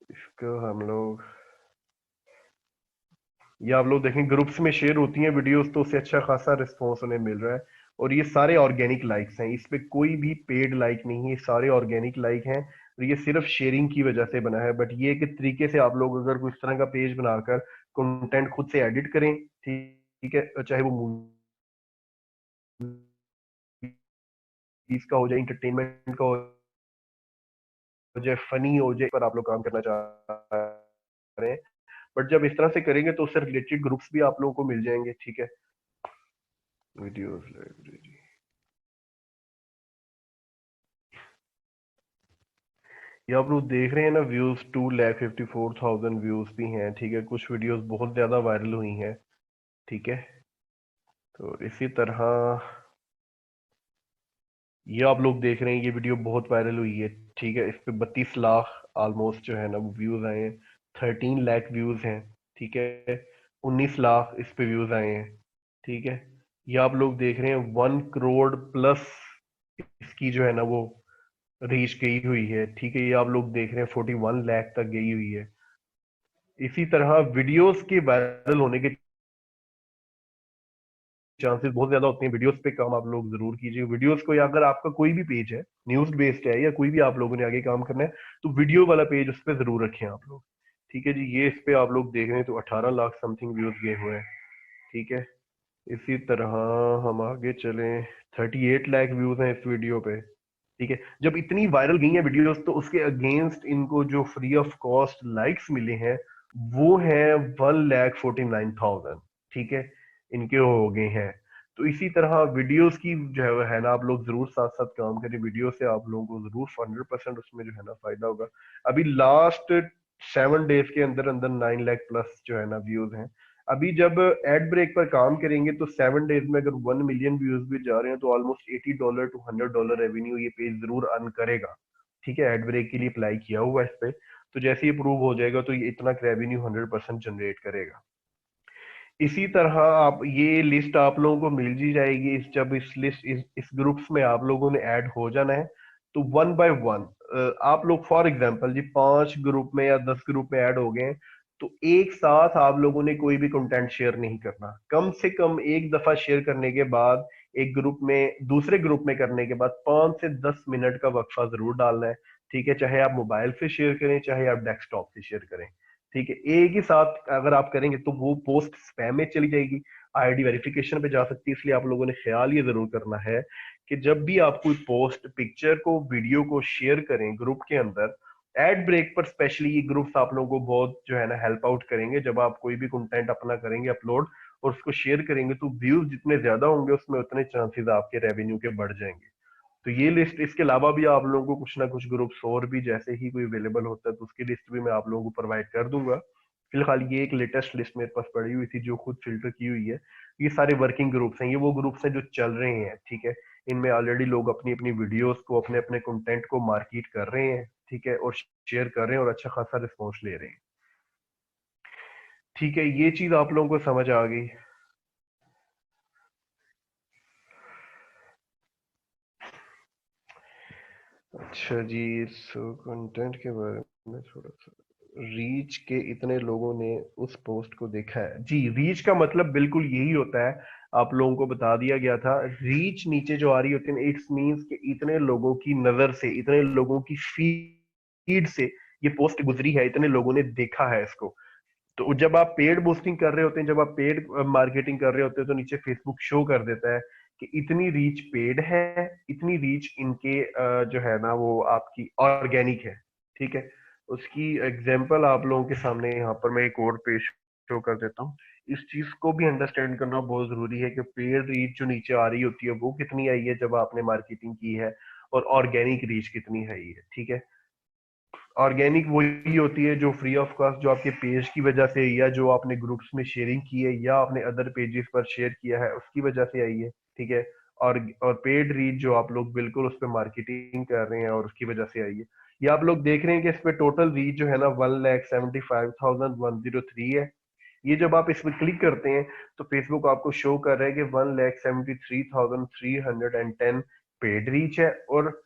इसको हम लोग, ये आप लोग देखें ग्रुप्स में शेयर होती हैं वीडियोस, तो उससे अच्छा खासा रिस्पॉन्स उन्हें मिल रहा है। और ये सारे ऑर्गेनिक लाइक्स हैं, इस पे कोई भी पेड लाइक नहीं है, ये सारे ऑर्गेनिक लाइक हैं, और ये सिर्फ शेयरिंग की वजह से बना है। बट ये कि तरीके से आप लोग अगर कोई इस तरह का पेज बनाकर कंटेंट खुद से एडिट करें, ठीक है, चाहे वो का हो जाए, इंटरटेनमेंट का हो जाए, फनी हो जाए, पर आप लोग काम करना चाह रहे हैं। बट जब इस तरह से करेंगे तो उससे रिलेटेड ग्रुप्स भी आप लोगों को मिल जाएंगे, ठीक है। वीडियोस लाइब्रेरी, ये आप लोग देख रहे हैं ना, व्यूज 2,54,000 व्यूज भी हैं, ठीक है। कुछ वीडियोस बहुत ज्यादा वायरल हुई हैं, ठीक है। तो इसी तरह ये आप लोग देख रहे हैं, ये वीडियो बहुत वायरल हुई है, ठीक है। इस पे 32 लाख ऑलमोस्ट जो है ना वो व्यूज आए हैं। 13 लाख व्यूज हैं, ठीक है। 19 लाख इस पे व्यूज आए हैं, ठीक है। ये आप लोग देख रहे हैं 1 करोड़ प्लस इसकी जो है ना वो रीच गई हुई है, ठीक है। ये आप लोग देख रहे हैं 41 लाख तक गई हुई है। इसी तरह वीडियोस के वायरल होने के चांसेस बहुत ज्यादा होते हैं। वीडियोस पे काम आप लोग जरूर कीजिए। वीडियोस को, या अगर आपका कोई भी पेज है न्यूज बेस्ड है या कोई भी आप लोगों ने आगे काम करना है, तो वीडियो वाला पेज उस पर जरूर रखें आप लोग, ठीक है जी। ये इस पे आप लोग देख रहे हैं तो 18 लाख समथिंग व्यूज गए हुए हैं, ठीक है। इसी तरह हम आगे चलें, 38 लाख व्यूज हैं इस वीडियो पे, ठीक है। जब इतनी वायरल गई है वीडियोस तो उसके अगेंस्ट इनको जो फ्री ऑफ कॉस्ट लाइक्स मिले हैं वो है 1,49,000, ठीक है, इनके हो गए हैं। तो इसी तरह वीडियोस की जो है ना आप लोग जरूर साथ साथ काम करें। वीडियो से आप लोगों को जरूर 100% उसमें जो है ना फायदा होगा। अभी लास्ट 7 डेज के अंदर अंदर 9 लाख प्लस जो है ना व्यूज हैं। अभी जब एड ब्रेक पर काम करेंगे तो 7 डेज में अगर 1 मिलियन व्यूज भी जा रहे हैं तो ऑलमोस्ट $80 टू $100 रेवेन्यू ये पेज जरूर अर्न करेगा, ठीक है। एड ब्रेक के लिए अप्लाई किया हुआ है इस पे, तो जैसे ही अप्रूव हो जाएगा तो ये इतना रेवेन्यू 100% जनरेट करेगा। इसी तरह आप ये लिस्ट आप लोगों को मिल जी जाएगी। जब इस लिस्ट इस ग्रुप्स में आप लोगों ने ऐड हो जाना है तो वन बाय वन आप लोग, फॉर एग्जांपल जी 5 ग्रुप में या 10 ग्रुप में ऐड हो गए हैं, तो एक साथ आप लोगों ने कोई भी कंटेंट शेयर नहीं करना। कम से कम एक दफा शेयर करने के बाद, एक ग्रुप में दूसरे ग्रुप में करने के बाद 5 से 10 मिनट का वक्फा जरूर डालना है, ठीक है। चाहे आप मोबाइल से शेयर करें चाहे आप डेस्कटॉप से शेयर करें, ठीक है। एक ही साथ अगर आप करेंगे तो वो पोस्ट स्पैम में चली जाएगी, आईडी वेरिफिकेशन पे जा सकती है। इसलिए आप लोगों ने ख्याल ये जरूर करना है कि जब भी आप कोई पोस्ट, पिक्चर को, वीडियो को शेयर करें ग्रुप के अंदर, एड ब्रेक पर स्पेशली ये ग्रुप्स आप लोगों को बहुत जो है ना हेल्प आउट करेंगे। जब आप कोई भी कंटेंट अपना करेंगे अपलोड और उसको शेयर करेंगे तो व्यूज जितने ज्यादा होंगे उसमें उतने चांसेस आपके रेवेन्यू के बढ़ जाएंगे। तो ये लिस्ट, इसके अलावा भी आप लोगों को कुछ ना कुछ ग्रुप्स और भी जैसे ही कोई अवेलेबल होता है तो उसकी लिस्ट भी मैं आप लोगों को प्रोवाइड कर दूंगा। फिलहाल ये एक लेटेस्ट लिस्ट मेरे पास पड़ी हुई थी जो खुद फिल्टर की हुई है। ये सारे वर्किंग ग्रुप्स हैं, ये वो ग्रुप्स हैं जो चल रहे हैं, ठीक है। इनमें ऑलरेडी लोग अपनी अपनी वीडियोस को, अपने अपने कंटेंट को मार्केट कर रहे हैं, ठीक है, और शेयर कर रहे हैं और अच्छा खासा रिस्पॉन्स ले रहे हैं, ठीक है। ये चीज आप लोगों को समझ आ गई। अच्छा जी, सो कंटेंट के बारे में थोड़ा सा, रीच के इतने लोगों ने उस पोस्ट को देखा है जी। रीच का मतलब बिल्कुल यही होता है, आप लोगों को बता दिया गया था। रीच नीचे जो आ रही होती है, इट्स मींस कि इतने लोगों की नजर से, इतने लोगों की फीड से ये पोस्ट गुजरी है, इतने लोगों ने देखा है इसको। तो जब आप पेड बूस्टिंग कर रहे होते हैं, जब आप पेड मार्केटिंग कर रहे होते हैं तो नीचे फेसबुक शो कर देता है कि इतनी रीच पेड है, इतनी रीच इनके जो है ना वो आपकी ऑर्गेनिक है, ठीक है। उसकी एग्जांपल आप लोगों के सामने यहाँ पर मैं एक और पेज शो कर देता हूँ। इस चीज को भी अंडरस्टैंड करना बहुत जरूरी है कि पेड रीच जो नीचे आ रही होती है वो कितनी आई है जब आपने मार्केटिंग की है, और ऑर्गेनिक रीच कितनी है, ये ठीक है। ऑर्गेनिक वही होती है जो फ्री ऑफ कॉस्ट, जो आपके पेज की वजह से, या जो आपने ग्रुप्स में शेयरिंग की है या आपने अदर पेजेस पर शेयर किया है उसकी वजह से आई है, ठीक है। और पेड रीच जो आप लोग बिल्कुल उस पर मार्केटिंग कर रहे हैं और उसकी वजह से आई है। ये आप लोग देख रहे हैं कि इस पे टोटल रीच जो है ना 1,75,103 है। ये जब आप इस पर क्लिक करते हैं तो फेसबुक आपको शो कर रहा है कि 1,73,310 पेड रीच है और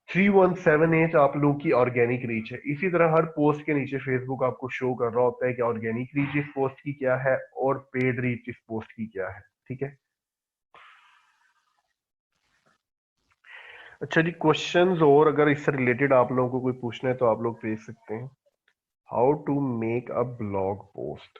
3178 आप लोगों की ऑर्गेनिक रीच है। इसी तरह हर पोस्ट के नीचे फेसबुक आपको शो कर रहा होता है कि ऑर्गेनिक रीच इस पोस्ट की क्या है और पेड रीच इस पोस्ट की क्या है, ठीक है। अच्छा जी, क्वेश्चंस और अगर इससे रिलेटेड आप लोगों को कोई पूछना है तो आप लोग भेज सकते हैं। How to make a blog post,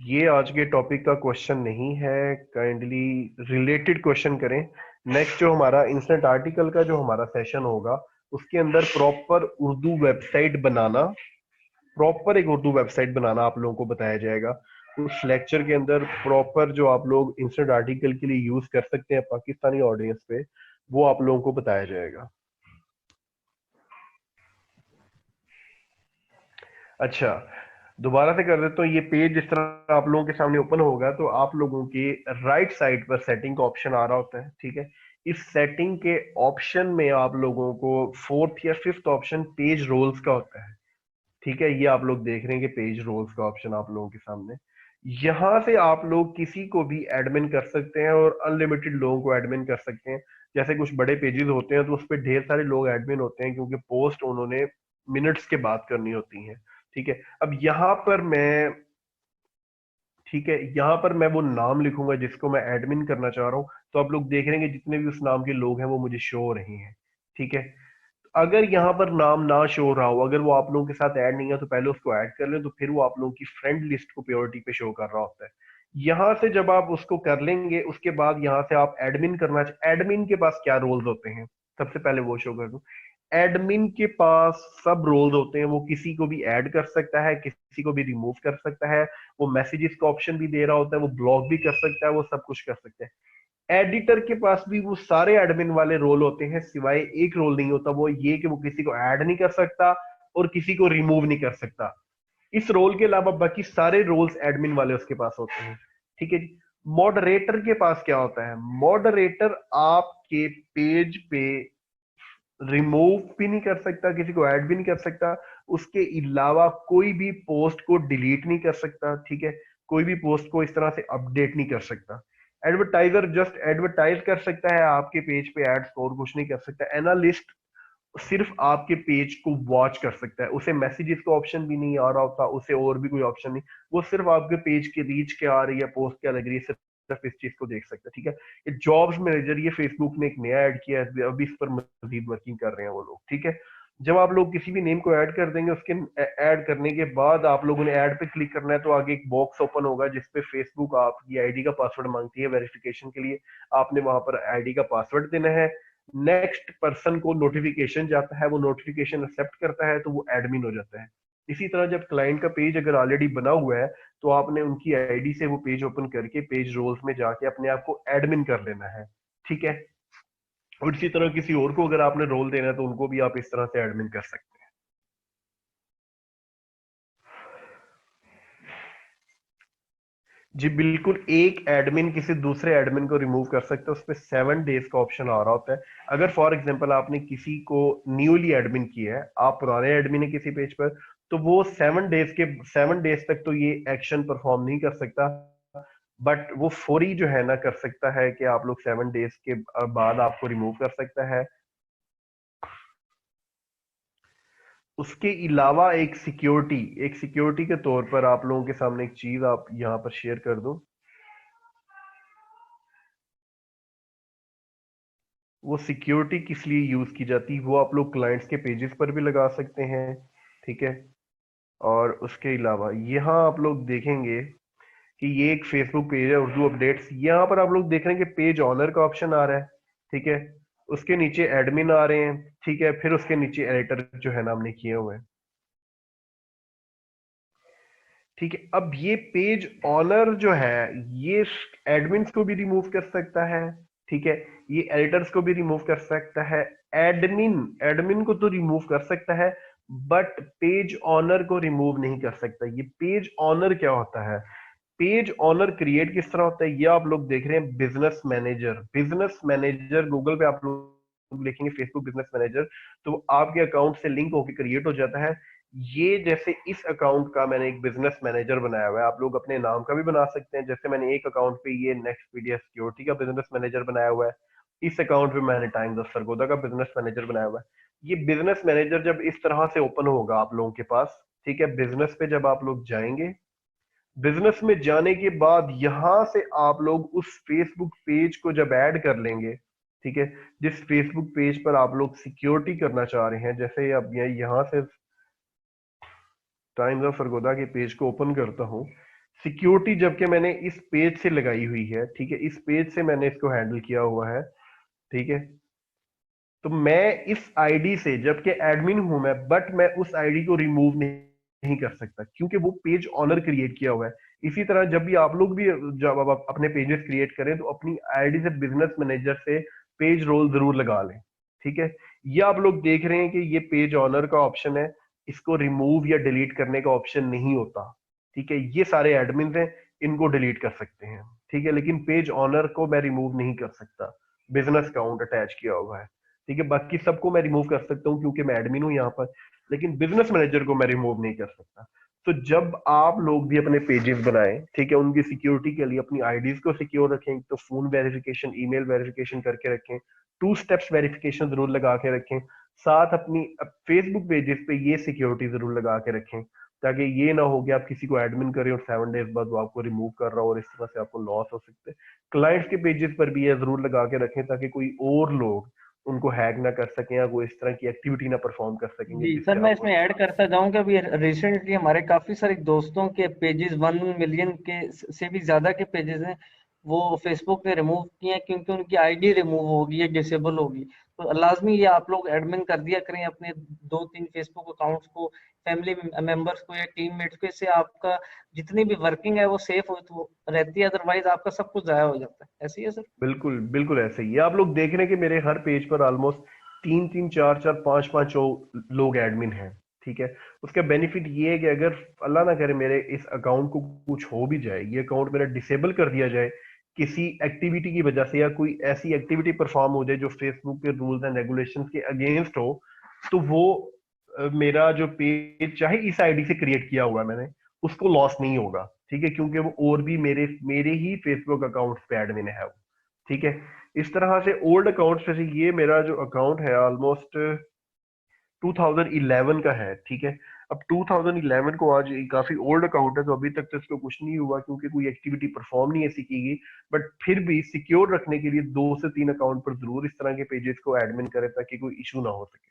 ये आज के टॉपिक का क्वेश्चन नहीं है, काइंडली रिलेटेड क्वेश्चन करें। नेक्स्ट जो हमारा इंस्टेंट आर्टिकल का जो हमारा सेशन होगा, उसके अंदर प्रॉपर उर्दू वेबसाइट बनाना, प्रॉपर एक उर्दू वेबसाइट बनाना आप लोगों को बताया जाएगा। उस लेक्चर के अंदर प्रॉपर जो आप लोग इंस्टेंट आर्टिकल के लिए यूज कर सकते हैं पाकिस्तानी ऑडियंस पे, वो आप लोगों को बताया जाएगा। अच्छा, दोबारा से कर देता हूँ। ये पेज जिस तरह आप लोगों के सामने ओपन होगा, तो आप लोगों के राइट साइड पर सेटिंग का ऑप्शन आ रहा होता है, ठीक है। इस सेटिंग के ऑप्शन में आप लोगों को फोर्थ या फिफ्थ ऑप्शन पेज रोल्स का होता है, ठीक है। ये आप लोग देख रहे हैं कि पेज रोल्स का ऑप्शन आप लोगों के सामने। यहां से आप लोग किसी को भी एडमिन कर सकते हैं और अनलिमिटेड लोगों को एडमिन कर सकते हैं। जैसे कुछ बड़े पेजेस होते हैं तो उस पर ढेर सारे लोग एडमिन होते हैं, क्योंकि पोस्ट उन्होंने मिनट्स के बाद करनी होती है, ठीक है। अब यहाँ पर मैं, ठीक है, यहाँ पर मैं वो नाम लिखूंगा जिसको मैं एडमिन करना चाह रहा हूँ, तो आप लोग देख रहे हैं कि जितने भी उस नाम के लोग हैं वो मुझे शो हो रहे हैं, ठीक है। अगर यहाँ पर नाम ना शो हो रहा हो, अगर वो आप लोगों के साथ ऐड नहीं है, तो पहले उसको ऐड कर लें, तो फिर वो आप लोगों की फ्रेंड लिस्ट को प्रायोरिटी पे शो कर रहा होता है। यहाँ से जब आप उसको कर लेंगे, उसके बाद यहाँ से आप एडमिन करना, एडमिन के पास क्या रोल्स होते हैं, सबसे पहले वो शो कर दूं। एडमिन के पास सब रोल्स होते हैं, वो किसी को भी ऐड कर सकता है, किसी को भी रिमूव कर सकता है, वो मैसेजेस का ऑप्शन भी दे रहा होता है, वो ब्लॉक भी कर सकता है, वो सब कुछ कर सकता है। एडिटर के पास भी वो सारे एडमिन वाले रोल होते हैं, सिवाय एक रोल नहीं होता, वो ये कि वो किसी को ऐड नहीं कर सकता और किसी को रिमूव नहीं कर सकता। इस रोल के अलावा बाकी सारे रोल्स एडमिन वाले उसके पास होते हैं, ठीक है जी। मॉडरेटर के पास क्या होता है? मॉडरेटर आपके पेज पे रिमूव भी नहीं कर सकता, किसी को ऐड भी नहीं कर सकता, उसके अलावा कोई भी पोस्ट को डिलीट नहीं कर सकता, ठीक है। कोई भी पोस्ट को इस तरह से अपडेट नहीं कर सकता। एडवर्टाइजर जस्ट एडवर्टाइज कर सकता है आपके पेज पे, एड्स और कुछ नहीं कर सकता। एनालिस्ट सिर्फ आपके पेज को वॉच कर सकता है, उसे मैसेजेस का ऑप्शन भी नहीं आ रहा होता, उसे और भी कोई ऑप्शन नहीं, वो सिर्फ आपके पेज की रीच क्या आ रही है, पोस्ट क्या लग रही है, सिर्फ इस चीज को देख सकता है, ठीक है। ये जॉब्स मैनेजर, ये फेसबुक ने एक नया ऐड किया है, अभी इस पर मजीद वर्किंग कर रहे हैं वो लोग, ठीक है। जब आप लोग किसी भी नेम को ऐड कर देंगे, उसके ऐड करने के बाद आप लोगों ने ऐड पे क्लिक करना है, तो आगे एक बॉक्स ओपन होगा जिसपे फेसबुक आपकी आईडी का पासवर्ड मांगती है वेरिफिकेशन के लिए। आपने वहां पर आईडी का पासवर्ड देना है, नेक्स्ट पर्सन को नोटिफिकेशन जाता है, वो नोटिफिकेशन एक्सेप्ट करता है, तो वो एडमिन हो जाता है। इसी तरह जब क्लाइंट का पेज अगर ऑलरेडी बना हुआ है, तो आपने उनकी आईडी से वो पेज ओपन करके पेज रोल्स में जाके अपने आप को एडमिन कर लेना है, ठीक है। और इसी तरह किसी और को अगर आपने रोल देना है, तो उनको भी आप इस तरह से एडमिन कर सकते हैं। जी बिल्कुल, एक एडमिन किसी दूसरे एडमिन को रिमूव कर सकता है, उस पर 7 डेज का ऑप्शन आ रहा होता है। अगर फॉर एग्जांपल आपने किसी को न्यूली एडमिन किया है, आप पुराने एडमिन है किसी पेज पर, तो वो 7 डेज तक तो ये एक्शन परफॉर्म नहीं कर सकता, बट वो फौरी जो है ना कर सकता है कि आप लोग 7 डेज के बाद आपको रिमूव कर सकता है। उसके अलावा एक सिक्योरिटी के तौर पर आप लोगों के सामने एक चीज आप यहाँ पर शेयर कर दूं। वो सिक्योरिटी किस लिए यूज की जाती है, वो आप लोग क्लाइंट्स के पेजेस पर भी लगा सकते हैं, ठीक है। और उसके अलावा यहाँ आप लोग देखेंगे कि ये एक फेसबुक पेज है उर्दू अपडेट्स, यहाँ पर आप लोग देख रहे हैं कि पेज ऑनर का ऑप्शन आ रहा है, ठीक है। उसके नीचे एडमिन आ रहे हैं, ठीक है, फिर उसके नीचे एडिटर जो है ना हमने किए हुए हैं, ठीक है। अब ये पेज ऑनर जो है, ये एडमिन्स को भी रिमूव कर सकता है, ठीक है। ये एडिटर्स को भी रिमूव कर सकता है। एडमिन एडमिन को तो रिमूव कर सकता है, बट पेज ऑनर को रिमूव नहीं कर सकता। ये पेज ऑनर क्या होता है? पेज ऑनर क्रिएट किस तरह होता है, ये आप लोग देख रहे हैं बिजनेस मैनेजर गूगल पे आप लोग लिखेंगे फेसबुक बिजनेस मैनेजर, तो आपके अकाउंट से लिंक होकर क्रिएट हो जाता है। ये जैसे इस अकाउंट का मैंने एक बिजनेस मैनेजर बनाया हुआ है, आप लोग अपने नाम का भी बना सकते हैं। जैसे मैंने एक अकाउंट पे ये नेक्स्ट मीडिया सिक्योरिटी का बिजनेस मैनेजर बनाया हुआ है, इस अकाउंट पे मैंने टाइम्स ऑफ सरगोदा का बिजनेस मैनेजर बनाया हुआ है। ये बिजनेस मैनेजर जब इस तरह से ओपन होगा आप लोगों के पास, ठीक है, बिजनेस पे जब आप लोग जाएंगे, बिजनेस में जाने के बाद यहां से आप लोग उस फेसबुक पेज को जब ऐड कर लेंगे, ठीक है, जिस फेसबुक पेज पर आप लोग सिक्योरिटी करना चाह रहे हैं, जैसे अब यहां से टाइम्स ऑफ सरगोदा के पेज को ओपन करता हूं, सिक्योरिटी जबकि मैंने इस पेज से लगाई हुई है, ठीक है, इस पेज से मैंने इसको हैंडल किया हुआ है, ठीक है। तो मैं इस आईडी से, जबकि एडमिन हूं मैं, बट मैं उस आईडी को रिमूव नहीं कर सकता क्योंकि वो पेज ऑनर क्रिएट किया हुआ है। इसी तरह जब भी आप लोग भी, जब आप अपने पेजेस क्रिएट करें तो अपनी आईडी से बिजनेस मैनेजर से पेज रोल जरूर लगा लें, ठीक है। ये आप लोग देख रहे हैं कि ये पेज ऑनर का ऑप्शन है, इसको रिमूव या डिलीट करने का ऑप्शन नहीं होता, ठीक है। ये सारे एडमिन हैं, इनको डिलीट कर सकते हैं, ठीक है, लेकिन पेज ऑनर को मैं रिमूव नहीं कर सकता, बिजनेस अकाउंट अटैच किया हुआ है, ठीक है। बाकी सबको मैं रिमूव कर सकता हूँ क्योंकि मैं एडमिन हूँ यहाँ पर, लेकिन बिजनेस मैनेजर को मैं रिमूव नहीं कर सकता। तो जब आप लोग भी अपने पेजेस बनाएं, ठीक है, उनकी सिक्योरिटी के लिए अपनी आईडीज को सिक्योर रखें, तो फोन वेरिफिकेशन, ईमेल वेरिफिकेशन करके रखें, टू स्टेप्स वेरिफिकेशन जरूर लगा के रखें, साथ अपनी फेसबुक पेजेस पे ये सिक्योरिटी जरूर लगा के रखें, ताकि ये ना हो कि आप किसी को एडमिन करें और 7 डेज बाद वो आपको रिमूव कर रहा हो और इस तरह से आपको लॉस हो सकते हैं। क्लाइंट्स के पेजेस पर भी ये जरूर लगा के रखें ताकि कोई और लोग उनको हैक ना कर सकें या वो इस तरह की एक्टिविटी ना परफॉर्म कर सकेंगे जी सर, जिससे मैं आपको इसमें ऐड नुकसान हो। करता जाऊं कि अभी रिसेंटली हमारे काफी सारे दोस्तों के पेजेस 1 मिलियन के से भी ज्यादा के पेजेस हैं, वो फेसबुक ने रिमूव किए हैं क्योंकि उनकी आईडी रिमूव होगी या डिसेबल होगी। तो लाजमी ये आप लोग एडमिन कर दिया करें अपने 2-3 फेसबुक अकाउंट्स को, फैमिली मेंबर्स को या टीममेट्स को। इससे आपका जितनी भी वर्किंग है वो सेफ हो तो रहती है, अदरवाइज आपका सब कुछ जाया हो जाता है। ऐसे ही है सर? बिल्कुल बिल्कुल ऐसे ही है। आप लोग देख रहे हैं कि मेरे हर पेज पर ऑलमोस्ट तीन तीन चार चार पांच पांच लोग एडमिन हैं, ठीक है। उसका बेनिफिट ये है कि अगर अल्लाह ना करे मेरे इस अकाउंट को कुछ हो भी जाए, ये अकाउंट मेरा डिसेबल कर दिया जाए किसी एक्टिविटी की वजह से, या कोई ऐसी एक्टिविटी परफॉर्म हो जाए जो फेसबुक के रूल्स एंड रेगुलेशंस के अगेंस्ट हो, तो वो मेरा जो पेज चाहे इस आईडी से क्रिएट किया हुआ है मैंने, उसको लॉस नहीं होगा, ठीक है, क्योंकि वो और भी मेरे मेरे ही फेसबुक अकाउंट्स पे एडमिन है वो, ठीक है। इस तरह से ओल्ड अकाउंट्स में से ये मेरा जो अकाउंट है ऑलमोस्ट 2011 का है, ठीक है। अब 2011 को आज ये काफी ओल्ड अकाउंट है, तो अभी तक तो इसको कुछ नहीं हुआ क्योंकि कोई एक्टिविटी परफॉर्म नहीं ऐसी की गई। बट फिर भी सिक्योर रखने के लिए 2 से 3 अकाउंट पर जरूर इस तरह के पेजेस को एडमिन करें ताकि कोई इशू ना हो सके,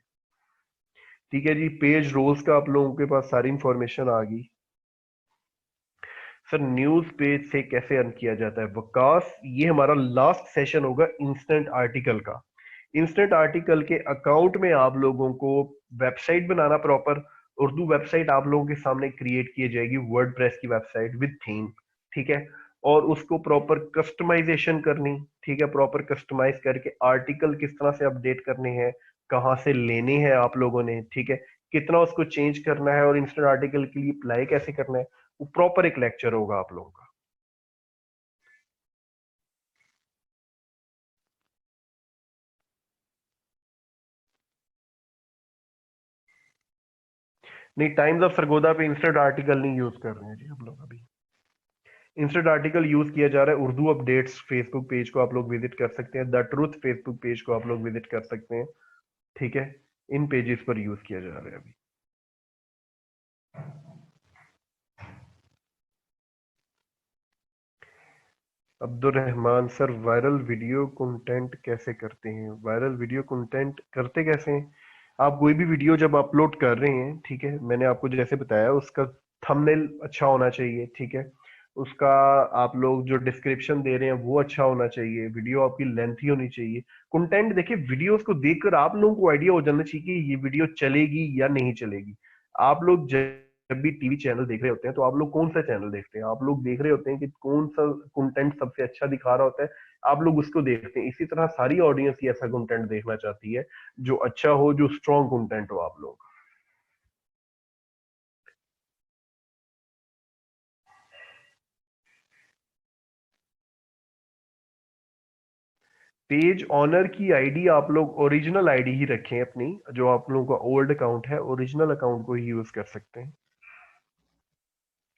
ठीक है जी। पेज रोल्स का आप लोगों के पास सारी इंफॉर्मेशन आ गई। सर न्यूज पेज से कैसे अर्न किया जाता है वकास, ये हमारा लास्ट सेशन होगा इंस्टेंट आर्टिकल का। इंस्टेंट आर्टिकल के अकाउंट में आप लोगों को वेबसाइट बनाना, प्रॉपर उर्दू वेबसाइट आप लोगों के सामने क्रिएट की जाएगी, वर्डप्रेस की वेबसाइट विद थीम, ठीक है। और उसको प्रॉपर कस्टमाइजेशन करनी, ठीक है, प्रॉपर कस्टमाइज करके आर्टिकल किस तरह से अपडेट करने हैं, कहाँ से लेने हैं आप लोगों ने, ठीक है, कितना उसको चेंज करना है और इंस्टेंट आर्टिकल के लिए अप्लाई कैसे करना है, वो प्रॉपर एक लेक्चर होगा आप लोगों का। नहीं, टाइम्स ऑफ सरगोदा पे इंस्टेंट आर्टिकल नहीं यूज कर रहे हैं जी हम लोग अभी। इंस्टेंट आर्टिकल यूज किया जा रहा है उर्दू अपडेट्स फेसबुक पेज को आप लोग विजिट कर सकते हैं, द ट्रुथ फेसबुक पेज को आप लोग विजिट कर सकते हैं, ठीक है। इन पेजेस पर यूज किया जा रहा है अभी। Abdul Rahman sir, viral video content कैसे करते हैं? वायरल वीडियो कंटेंट करते कैसे हैं? आप कोई भी वीडियो जब अपलोड कर रहे हैं, ठीक है, मैंने आपको जैसे बताया उसका थंबनेल अच्छा होना चाहिए, ठीक है। उसका आप लोग जो डिस्क्रिप्शन दे रहे हैं वो अच्छा होना चाहिए, वीडियो आपकी लेंथी होनी चाहिए। कंटेंट देखिए, वीडियोस को देखकर आप लोगों को आइडिया हो जाना चाहिए कि ये वीडियो चलेगी या नहीं चलेगी। आप लोग जब भी टीवी चैनल देख रहे होते हैं तो आप लोग कौन सा चैनल देखते हैं? आप लोग देख रहे होते हैं कि कौन सा कंटेंट सबसे अच्छा दिखा रहा होता है, आप लोग उसको देखते हैं। इसी तरह सारी ऑडियंस ही ऐसा कंटेंट देखना चाहती है जो अच्छा हो, जो स्ट्रॉन्ग कंटेंट हो आप लोग का। पेज ऑनर की आईडी आप लोग ओरिजिनल आईडी ही रखें अपनी, जो आप लोगों का ओल्ड अकाउंट है ओरिजिनल अकाउंट को ही यूज कर सकते हैं।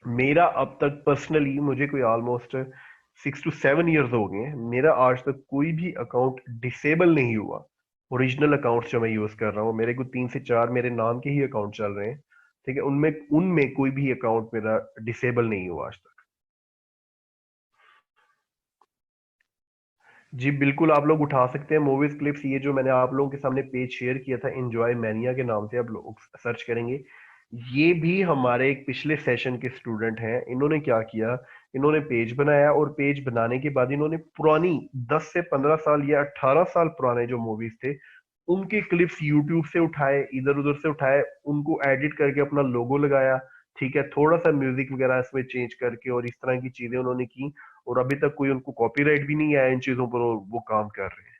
मेरा अब तक पर्सनली मुझे कोई ऑलमोस्ट 6 to 7 years हो गए हैं, मेरा आज तक कोई भी अकाउंट डिसेबल नहीं हुआ। ओरिजिनल अकाउंट जो मैं यूज कर रहा हूँ, मेरे को 3 से 4 मेरे नाम के ही अकाउंट चल रहे हैं, ठीक है, उनमें उनमें कोई भी अकाउंट मेरा डिसेबल नहीं हुआ आज तक। जी बिल्कुल, आप लोग उठा सकते हैं मूवीज क्लिप्स। ये जो मैंने आप लोगों के सामने पेज शेयर किया था, एंजॉय मैनिया के नाम से, आप लोग सर्च करेंगे, ये भी हमारे एक पिछले सेशन के स्टूडेंट हैं। इन्होंने क्या किया, इन्होंने पेज बनाया और पेज बनाने के बाद इन्होंने पुरानी 10 से 15 साल या 18 साल पुराने जो मूवीज थे उनके क्लिप्स यूट्यूब से उठाए, इधर उधर से उठाए, उनको एडिट करके अपना लोगो लगाया, ठीक है, थोड़ा सा म्यूजिक वगैरह इसमें चेंज करके और इस तरह की चीजें उन्होंने की। और अभी तक कोई उनको कॉपीराइट भी नहीं आया इन चीजों पर और वो काम कर रहे हैं।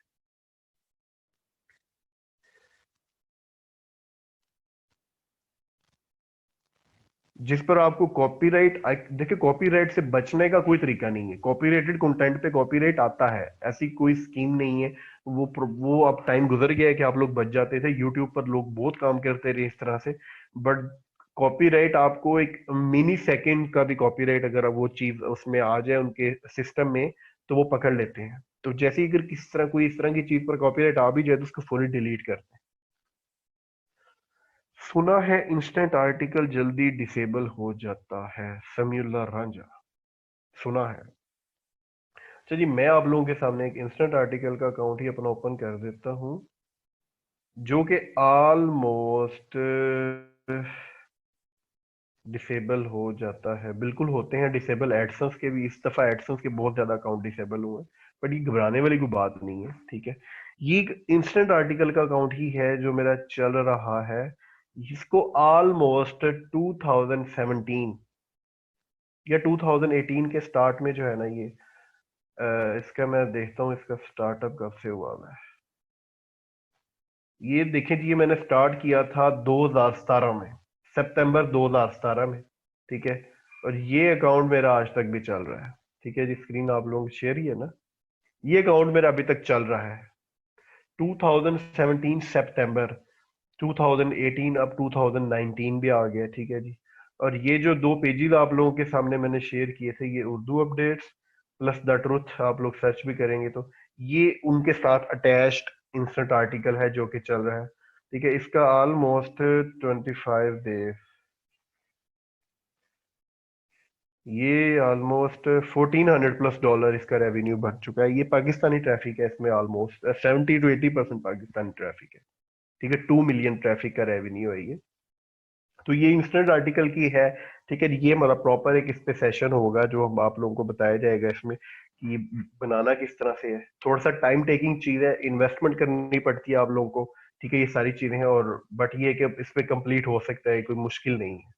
जिस पर आपको कॉपीराइट, देखिए कॉपीराइट से बचने का कोई तरीका नहीं है। कॉपीराइटेड कंटेंट पे कॉपीराइट आता है, ऐसी कोई स्कीम नहीं है। वो अब टाइम गुजर गया है कि आप लोग बच जाते थे। यूट्यूब पर लोग बहुत काम करते रहे इस तरह से। बट कॉपीराइट आपको एक मिनी सेकंड का भी कॉपीराइट अगर वो चीज उसमें आ जाए उनके सिस्टम में तो वो पकड़ लेते हैं। तो जैसे ही अगर किस तरह कोई इस तरह की चीज पर कॉपीराइट आ भी जाए तो उसको फुली डिलीट करते हैं। सुना है इंस्टेंट आर्टिकल जल्दी डिसेबल हो जाता है, समीउल्लाह रांझा। सुना है। चलिए मैं आप लोगों के सामने एक इंस्टेंट आर्टिकल का अकाउंट ही अपना ओपन कर देता हूं, जो कि ऑलमोस्ट डिसेबल हो जाता है। बिल्कुल होते हैं डिसेबल। एडसन्स के भी इस दफा एडसन्स के बहुत ज्यादा अकाउंट डिसेबल हुए हैं, बट ये घबराने वाली कोई बात नहीं है, ठीक है। ये एक इंस्टेंट आर्टिकल का अकाउंट ही है जो मेरा चल रहा है। इसको ऑलमोस्ट 2017 या 2018 के स्टार्ट में जो है ना ये इसका मैं देखता हूँ इसका स्टार्टअप कब से हुआ है। ये देखें जी, ये मैंने स्टार्ट किया था 2017 में, सितंबर 2017 में, ठीक है। और ये अकाउंट मेरा आज तक भी चल रहा है, ठीक है जी। स्क्रीन आप लोगों की शेयर ही है ना। ये अकाउंट मेरा अभी तक चल रहा है। 2017 सितंबर, 2018 अब 2019 भी आ गया, ठीक है जी। और ये जो दो पेजेस आप लोगों के सामने मैंने शेयर किए थे, ये Urdu updates plus the truth, आप लोग सर्च भी करेंगे तो ये उनके साथ अटैच्ड इंस्टेंट आर्टिकल है जो कि चल रहा है, ठीक है। इसका ऑलमोस्ट 25 डेज, ये ऑलमोस्ट $1400+ इसका रेवेन्यू बन चुका है। ये पाकिस्तानी ट्रैफिक है, इसमें ऑलमोस्ट 70 to 80% पाकिस्तानी ट्रैफिक है, ठीक है। 2 मिलियन ट्रैफिक का रेवेन्यू है ये। तो ये इंस्टेंट आर्टिकल की है, ठीक है। ये हमारा प्रॉपर एक इस पे सेशन होगा जो हम आप लोगों को बताया जाएगा इसमें कि बनाना किस तरह से है। थोड़ा सा टाइम टेकिंग चीज है, इन्वेस्टमेंट करनी पड़ती है आप लोगों को, ठीक है। ये सारी चीजें हैं और बट ये कि इस पे कंप्लीट हो सकता है, कोई मुश्किल नहीं है।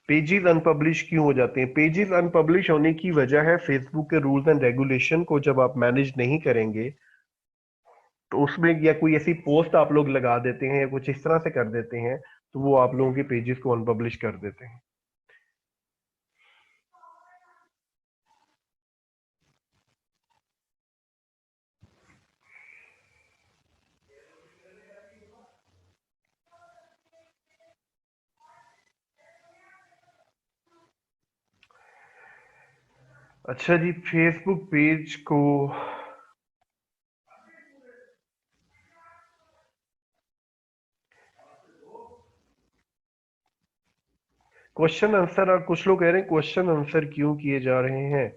पेजेस अनपब्लिश क्यों हो जाते हैं? पेजेस अनपब्लिश होने की वजह है फेसबुक के रूल्स एंड रेगुलेशन को जब आप मैनेज नहीं करेंगे तो उसमें या कोई ऐसी पोस्ट आप लोग लगा देते हैं या कुछ इस तरह से कर देते हैं तो वो आप लोगों के पेजेस को अनपब्लिश कर देते हैं। अच्छा जी, फेसबुक पेज को क्वेश्चन आंसर, और कुछ लोग कह रहे हैं क्वेश्चन आंसर क्यों किए जा रहे हैं?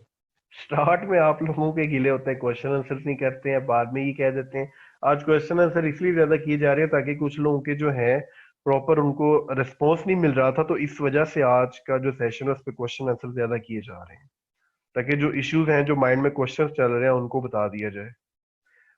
स्टार्ट में आप लोगों के गिले होते हैं, क्वेश्चन आंसर नहीं करते हैं, बाद में ये कह देते हैं। आज क्वेश्चन आंसर इसलिए ज्यादा किए जा रहे हैं ताकि कुछ लोगों के जो है प्रॉपर उनको रिस्पॉन्स नहीं मिल रहा था, तो इस वजह से आज का जो सेशन है उस पर क्वेश्चन आंसर ज्यादा किए जा रहे हैं ताकि जो इश्यूज हैं, जो माइंड में क्वेश्चन चल रहे हैं उनको बता दिया जाए।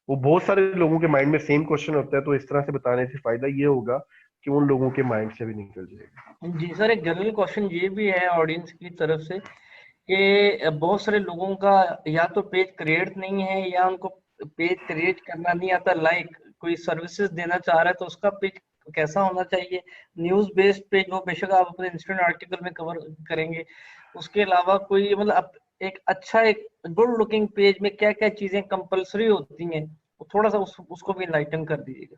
वो बहुत सारे लोगों के माइंड में सेम क्वेश्चन होता है, तो इस तरह से बताने से फायदा ये होगा कि उन लोगों के माइंड से भी निकल जाएगा। जी सर, एक जनरल क्वेश्चन ये भी है ऑडियंस की तरफ से कि बहुत सारे लोगों का या तो पेज क्रिएट नहीं है या उनको पेज क्रिएट करना नहीं आता। लाइक कोई सर्विसेज देना चाह रहा है तो उसका पेज कैसा होना चाहिए? न्यूज बेस्ड पेज वो बेशक आप अपने इंस्टेंट आर्टिकल में कवर करेंगे। उसके अलावा कोई मतलब एक अच्छा एक गुड लुकिंग पेज में क्या क्या चीजें कंपलसरी होती हैं, वो थोड़ा सा उसको भी इनलाइटन कर दीजिएगा।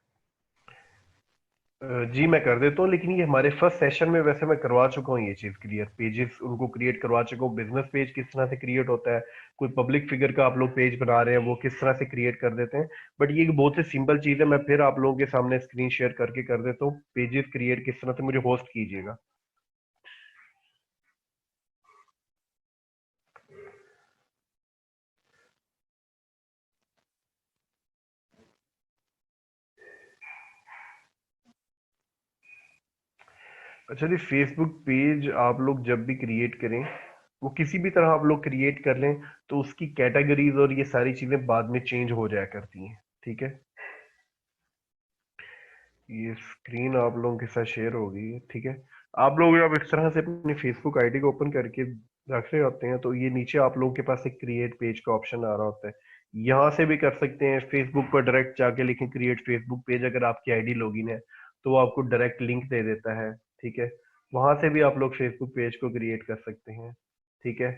जी मैं कर देता हूँ, लेकिन ये हमारे फर्स्ट सेशन में वैसे मैं करवा चुका हूँ ये चीज क्लियर। पेजेस उनको क्रिएट करवा चुका हूँ, बिजनेस पेज किस तरह से क्रिएट होता है, कोई पब्लिक फिगर का आप लोग पेज बना रहे हैं वो किस तरह से क्रिएट कर देते हैं। बट ये एक बहुत ही सिंपल चीज है, मैं फिर आप लोगों के सामने स्क्रीन शेयर करके कर देता हूँ। पेजेस क्रिएट किस तरह से, मुझे होस्ट कीजिएगा। अच्छा जी, फेसबुक पेज आप लोग जब भी क्रिएट करें, वो किसी भी तरह आप लोग क्रिएट कर लें, तो उसकी कैटेगरीज और ये सारी चीजें बाद में चेंज हो जाया करती हैं, ठीक है। ये स्क्रीन आप लोगों के साथ शेयर हो गई है, ठीक है। आप लोग जब इस तरह से अपनी फेसबुक आईडी को ओपन करके रख रहे होते हैं, तो ये नीचे आप लोगों के पास एक क्रिएट पेज का ऑप्शन आ रहा होता है। यहाँ से भी कर सकते हैं, फेसबुक पर डायरेक्ट जाके लिखें क्रिएट फेसबुक पेज, अगर आपकी आईडी लॉगिन है तो वो आपको डायरेक्ट लिंक दे देता है, ठीक है। वहां से भी आप लोग फेसबुक पेज को क्रिएट कर सकते हैं, ठीक है।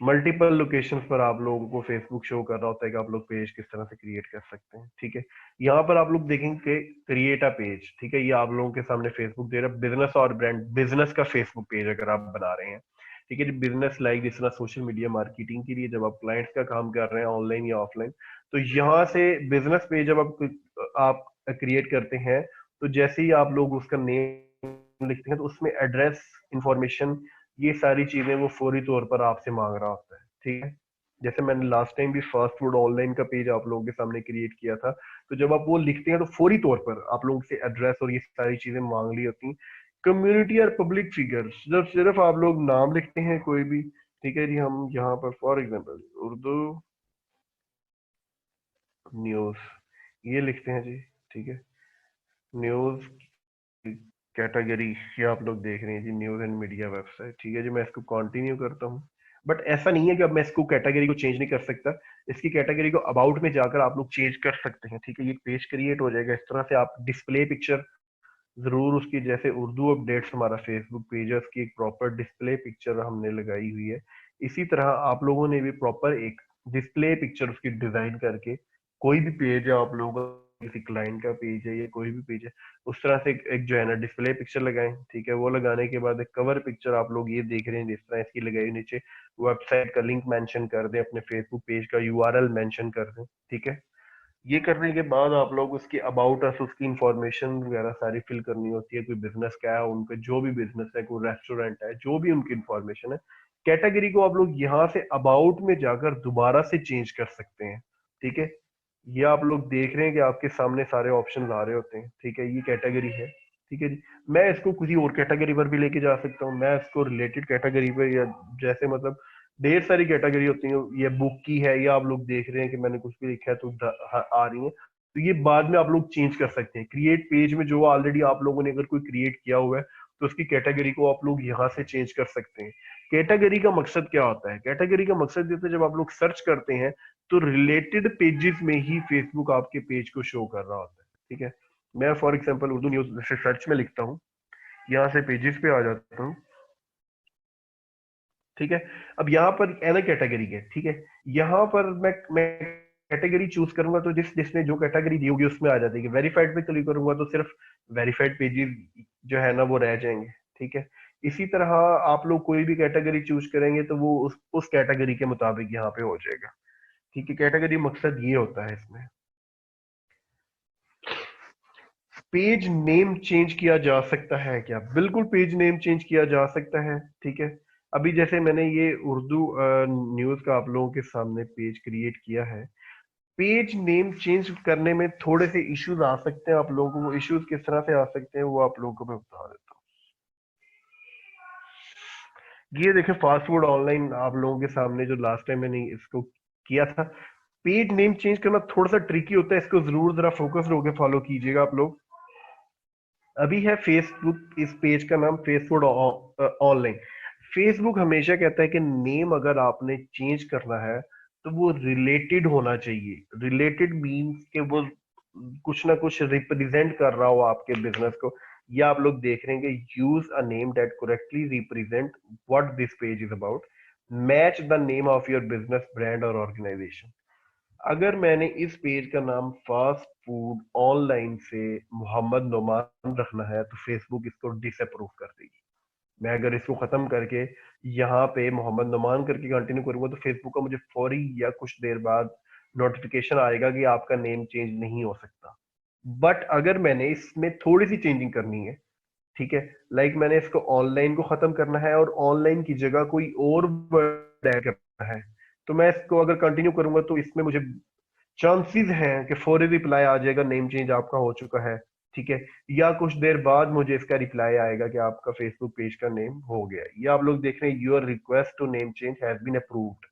मल्टीपल लोकेशंस पर आप लोगों को फेसबुक शो कर रहा होता है कि आप लोग पेज किस तरह से क्रिएट कर सकते हैं, ठीक है। यहाँ पर आप लोग देखेंगे क्रिएट अ पेज, ठीक है। ये आप लोगों के सामने फेसबुक दे रहा है, बिजनेस और ब्रांड, बिजनेस का फेसबुक पेज अगर आप बना रहे हैं, ठीक है। बिजनेस लाइक जिस तरह सोशल मीडिया मार्केटिंग के लिए जब आप क्लाइंट्स का काम कर रहे हैं ऑनलाइन या ऑफलाइन, तो यहाँ से बिजनेस पेज जब आप क्रिएट करते हैं, तो जैसे ही आप लोग उसका नेम लिखते हैं, तो उसमें एड्रेस इंफॉर्मेशन, ये सारी चीजें वो फौरी तौर पर आपसे मांग रहा होता है, ठीक है। जैसे मैंने लास्ट टाइम भी फास्ट फूड ऑनलाइन का पेज आप लोगों के सामने क्रिएट किया था, तो जब आप वो लिखते हैं तो फौरी तौर पर आप लोगों से एड्रेस और ये सारी चीजें मांग ली होती हैं। कम्युनिटी और पब्लिक फिगर्स, जब सिर्फ आप लोग नाम लिखते हैं कोई भी, ठीक है जी, हम यहाँ पर फॉर एग्जांपल उर्दू न्यूज ये लिखते हैं जी, ठीक है। न्यूज कैटेगरी, ये आप लोग देख रहे हैं जी, न्यूज एंड मीडिया वेबसाइट, ठीक है जी। मैं इसको कंटिन्यू करता हूँ। बट ऐसा नहीं है कि अब मैं इसको कैटेगरी को चेंज नहीं कर सकता। इसकी कैटेगरी को अबाउट में जाकर आप लोग चेंज कर सकते हैं, ठीक है। ये पेज क्रिएट हो जाएगा इस तरह से। आप डिस्प्ले पिक्चर जरूर उसकी, जैसे उर्दू अपडेट्स हमारा फेसबुक पेज है, उसकी एक प्रॉपर डिस्प्ले पिक्चर हमने लगाई हुई है। इसी तरह आप लोगों ने भी प्रॉपर एक डिस्प्ले पिक्चर उसकी डिजाइन करके, कोई भी पेज है आप लोगों का, किसी क्लाइंट का पेज है या कोई भी पेज है, उस तरह से एक जो है ना डिस्प्ले पिक्चर लगाएं, ठीक है। वो लगाने के बाद एक कवर पिक्चर आप लोग ये देख रहे हैं जिस तरह इसकी लगाई, नीचे वेबसाइट का लिंक मेंशन कर दें, अपने फेसबुक पेज का यूआरएल मेंशन कर दें, ठीक है। ये करने के बाद आप लोग उसकी अबाउट अस, उसकी इंफॉर्मेशन वगैरह सारी फिल करनी होती है। कोई बिजनेस क्या है उनका, जो भी बिजनेस है, कोई रेस्टोरेंट है, जो भी उनकी इंफॉर्मेशन है, कैटेगरी को आप लोग यहाँ से अबाउट में जाकर दोबारा से चेंज कर सकते हैं, ठीक है। ये आप लोग देख रहे हैं कि आपके सामने सारे ऑप्शन आ रहे होते हैं, ठीक है। ये कैटेगरी है, ठीक है जी। मैं इसको किसी और कैटेगरी पर भी लेके जा सकता हूँ, मैं इसको रिलेटेड कैटेगरी पर, या जैसे मतलब ढेर सारी कैटेगरी होती है। ये बुक की है, ये आप लोग देख रहे हैं कि मैंने कुछ भी लिखा है तो आ रही है, तो ये बाद में आप लोग चेंज कर सकते हैं। क्रिएट पेज में जो ऑलरेडी आप लोगों ने अगर कोई क्रिएट किया हुआ है, तो उसकी कैटेगरी को आप लोग यहाँ से चेंज कर सकते हैं। कैटेगरी का मकसद क्या होता है? कैटेगरी का मकसद ये होता है, जब आप लोग सर्च करते हैं तो रिलेटेड पेजेस में ही फेसबुक आपके पेज को शो कर रहा होता है, ठीक है। मैं फॉर एग्जाम्पल उर्दू न्यूज जैसे सर्च में लिखता हूँ, यहाँ से पेजेस पे आ जाता हूँ, ठीक है। अब यहाँ पर एना कैटेगरी है, ठीक है। यहाँ पर मैं कैटेगरी चूज करूंगा, तो जिसने जो कैटेगरी दी होगी उसमें आ जाती है। वेरीफाइड पे क्लिक करूंगा तो सिर्फ वेरीफाइड पेजेस जो है ना वो रह जाएंगे, ठीक है। इसी तरह आप लोग कोई भी कैटेगरी चूज करेंगे तो वो उस कैटेगरी के मुताबिक यहाँ पे हो जाएगा, ठीक है। कैटेगरी मकसद ये होता है इसमें। पेज नेम चेंज किया जा सकता है क्या? बिल्कुल पेज नेम चेंज किया जा सकता है, ठीक है। अभी जैसे मैंने ये उर्दू न्यूज का आप लोगों के सामने पेज क्रिएट किया है, पेज नेम चेंज करने में थोड़े से इश्यूज आ सकते हैं आप लोगों को। वो इश्यूज किस तरह से आ सकते हैं वो आप लोगों को मैं बता देता हूँ। ये देखे फास्ट फूड ऑनलाइन आप लोगों के सामने जो लास्ट टाइम मैंने इसको किया था, पेज नेम चेंज करना थोड़ा सा ट्रिकी होता है। इसको जरूर जरा फोकस होकर फॉलो कीजिएगा आप लोग। अभी है फेसबुक, इस पेज का नाम फेसबुक ऑनलाइन। फेसबुक हमेशा कहता है कि नेम अगर आपने चेंज करना है तो वो रिलेटेड होना चाहिए। रिलेटेड मीन्स कि वो कुछ ना कुछ रिप्रेजेंट कर रहा हो आपके बिजनेस को। ये आप लोग देख रहे हैं कि use a name that correctly represent what this page is about, match the name of your business brand और ऑर्गेनाइजेशन। अगर मैंने इस पेज का नाम फास्ट फूड ऑनलाइन से मोहम्मद नोमान रखना है, तो फेसबुक इसको डिसअप्रूव कर देगी। मैं अगर इसको खत्म करके यहाँ पे मोहम्मद नोमान करके कंटिन्यू करूंगा, तो फेसबुक का मुझे फौरी या कुछ देर बाद नोटिफिकेशन आएगा कि आपका नेम चेंज नहीं हो सकता। बट अगर मैंने इसमें थोड़ी सी चेंजिंग करनी है, ठीक है, लाइक मैंने इसको ऑनलाइन को खत्म करना है और ऑनलाइन की जगह कोई और वर्ड ऐड करना है, तो मैं इसको अगर कंटिन्यू करूंगा तो इसमें मुझे चांसेस हैं कि फौरी रिप्लाई आ जाएगा, नेम चेंज आपका हो चुका है, ठीक है, या कुछ देर बाद मुझे इसका रिप्लाई आएगा कि आपका फेसबुक पेज का नेम हो गया, या आप लोग देख रहे हैं your request to name change has been approved.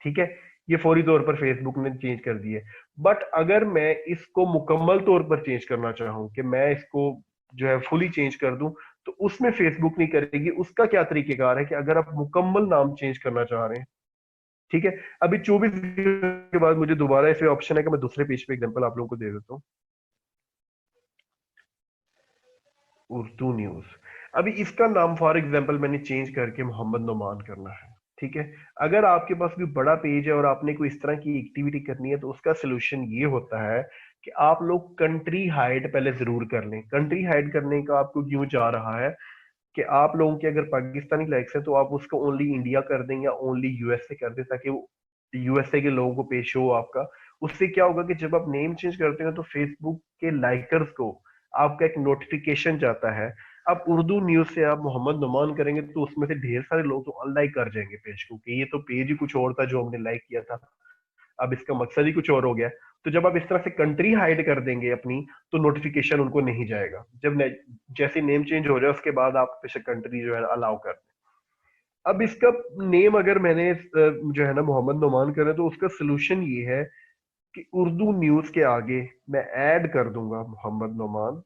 ठीक है, ये फौरी तौर पर फेसबुक ने चेंज कर दिए। बट अगर मैं इसको मुकम्मल तौर पर चेंज करना चाहूँ कि मैं इसको जो है फुली चेंज कर दूं, तो उसमें फेसबुक नहीं करेगी। उसका क्या तरीकेकार है कि अगर आप मुकम्मल नाम चेंज करना चाह रहे हैं, ठीक है, अभी 24 घंटे के बाद मुझे दोबारा ऐसे ऑप्शन है कि मैं दूसरे पेज पे एग्जांपल आप लोगों को दे देता हूँ। उर्दू न्यूज, अभी इसका नाम फॉर एग्जांपल मैंने चेंज करके मोहम्मद नोमान करना है। ठीक है, अगर आपके पास कोई बड़ा पेज है और आपने कोई इस तरह की एक्टिविटी करनी है, तो उसका सोल्यूशन ये होता है कि आप लोग कंट्री हाइड पहले जरूर कर लें। कंट्री हाइड करने का आपको क्यों चाह रहा है कि आप लोगों के अगर पाकिस्तानी लाइक्स है तो आप उसको ओनली इंडिया कर दें या ओनली यूएसए कर दें, ताकि वो यूएसए के लोगों को पेश हो आपका। उससे क्या होगा कि जब आप नेम चेंज करते हैं तो फेसबुक के लाइकर्स को आपका एक नोटिफिकेशन जाता है। आप उर्दू न्यूज से आप मोहम्मद नुमान करेंगे तो उसमें से ढेर सारे लोग तो अनलाइक कर जाएंगे पेज को कि ये तो पेज ही कुछ और था जो हमने लाइक किया था, अब इसका मकसद ही कुछ और हो गया। तो जब आप इस तरह से कंट्री हाइड कर देंगे अपनी, तो नोटिफिकेशन उनको नहीं जाएगा। जैसे नेम चेंज हो जाए उसके बाद आप बेशक कंट्री जो है अलाउ कर दें। अब इसका नेम अगर मैंने जो है ना मोहम्मद नोमान करे, तो उसका सोल्यूशन ये है कि उर्दू न्यूज के आगे मैं ऐड कर दूंगा मोहम्मद नोमान।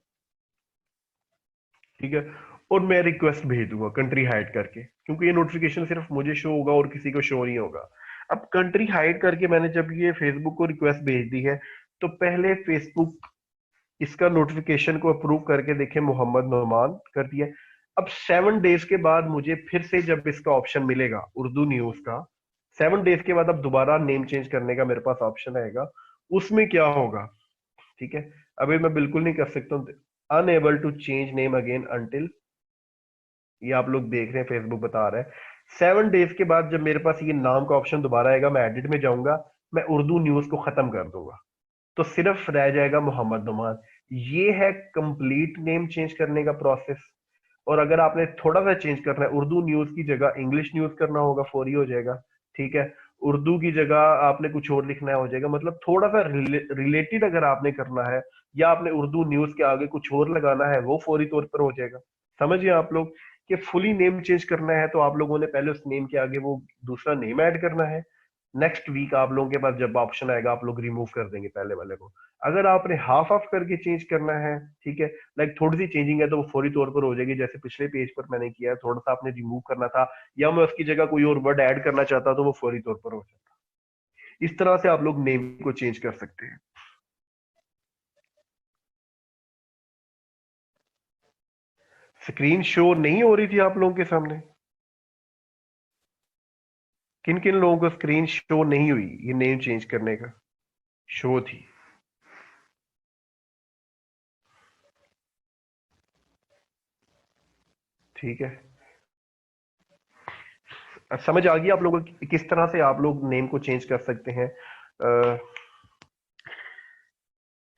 ठीक है, और मैं रिक्वेस्ट भेज दूंगा कंट्री हाइड करके, क्योंकि ये नोटिफिकेशन सिर्फ मुझे शो होगा और किसी को शो नहीं होगा। अब कंट्री हाइड करके मैंने जब ये फेसबुक को रिक्वेस्ट भेज दी है, तो पहले फेसबुक इसका नोटिफिकेशन को अप्रूव करके देखे मोहम्मद नोमान कर दिया। अब 7 डेज के बाद मुझे फिर से जब इसका ऑप्शन मिलेगा उर्दू न्यूज का, 7 डेज के बाद अब दोबारा नेम चेंज करने का मेरे पास ऑप्शन आएगा। उसमें क्या होगा, ठीक है, अभी मैं बिल्कुल नहीं कर सकता हूँ, unable to change name again until, ये आप लोग देख रहे हैं फेसबुक बता रहा है 7 डेज के बाद जब मेरे पास ये नाम का ऑप्शन दोबारा आएगा, मैं एडिट में जाऊंगा, मैं उर्दू न्यूज को खत्म कर दूंगा, तो सिर्फ रह जाएगा मोहम्मद नुमान। ये है कंप्लीट नेम चेंज करने का प्रोसेस। और अगर आपने थोड़ा सा चेंज करना है, उर्दू न्यूज की जगह इंग्लिश न्यूज करना होगा, फौरी हो जाएगा। ठीक है, उर्दू की जगह आपने कुछ और लिखना है, हो जाएगा। मतलब थोड़ा सा रिलेटेड अगर आपने करना है, या आपने उर्दू न्यूज के आगे कुछ और लगाना है, वो फौरी तौर पर हो जाएगा। समझिए आप लोग कि फुली नेम चेंज करना है तो आप लोगों ने पहले उस नेम के आगे वो दूसरा नेम ऐड करना है। नेक्स्ट वीक आप लोगों के पास जब ऑप्शन आएगा, आप लोग रिमूव कर देंगे पहले वाले को। अगर आपने हाफ ऑफ करके चेंज करना है, ठीक है, लाइक थोड़ी सी चेंजिंग है, तो वो फौरी तौर पर हो जाएगी। जैसे पिछले पेज पर मैंने किया, थोड़ा सा आपने रिमूव करना था या मैं उसकी जगह कोई और वर्ड ऐड करना चाहता, तो वो फौरी तौर पर हो जाता। इस तरह से आप लोग नेम को चेंज कर सकते हैं। स्क्रीन शो नहीं हो रही थी आप लोगों के सामने? किन किन लोगों को स्क्रीन शो नहीं हुई ये नेम चेंज करने का? शो थी। ठीक है, अब समझ आ गई आप लोगों को किस तरह से आप लोग नेम को चेंज कर सकते हैं।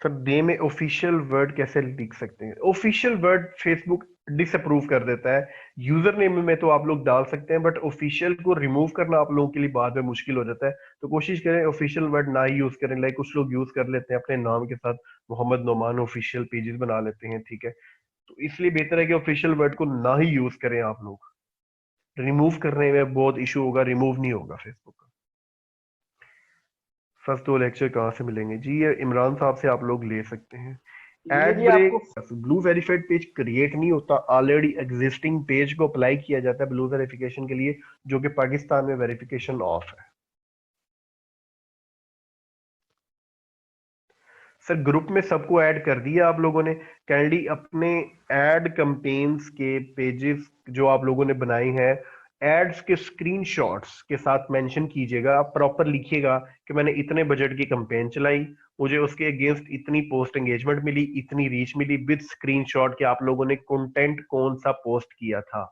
सर डे में ऑफिशियल वर्ड कैसे लिख सकते हैं? ऑफिशियल वर्ड फेसबुक डिसअप्रूव कर देता है। यूजर नेम में तो आप लोग डाल सकते हैं, बट ऑफिशियल को रिमूव करना आप लोगों के लिए बाद में मुश्किल हो जाता है। तो कोशिश करें ऑफिशियल वर्ड ना ही यूज करें। लाइक कुछ लोग यूज कर लेते हैं अपने नाम के साथ मोहम्मद नोमान ऑफिशियल पेजेस बना लेते हैं। ठीक है, तो इसलिए बेहतर है कि ऑफिशियल वर्ड को ना ही यूज करें आप लोग। रिमूव करने में बहुत इशू होगा, रिमूव नहीं होगा फेसबुक का। फर्स्ट दो लेक्चर कहाँ से मिलेंगे जी? ये इमरान साहब से आप लोग ले सकते हैं। ये एड जी आपको break, blue verified page create नहीं होता, ऑलरेडी एग्जिस्टिंग पेज को अप्लाई किया जाता है ब्लू वेरिफिकेशन के लिए, जो कि पाकिस्तान में वेरिफिकेशन ऑफ है। सर ग्रुप में सबको ऐड कर दिया आप लोगों ने। कैंडी अपने एड कैंपेन्स के पेजेस जो आप लोगों ने बनाए हैं, एड्स के स्क्रीनशॉट्स के साथ मेंशन कीजिएगा। आप प्रॉपर लिखिएगा कि मैंने इतने बजट की कैंपेन चलाई, मुझे उसके अगेंस्ट इतनी पोस्ट एंगेजमेंट मिली, इतनी रीच मिली, विद स्क्रीनशॉट कि आप लोगों ने कंटेंट कौन सा पोस्ट किया था।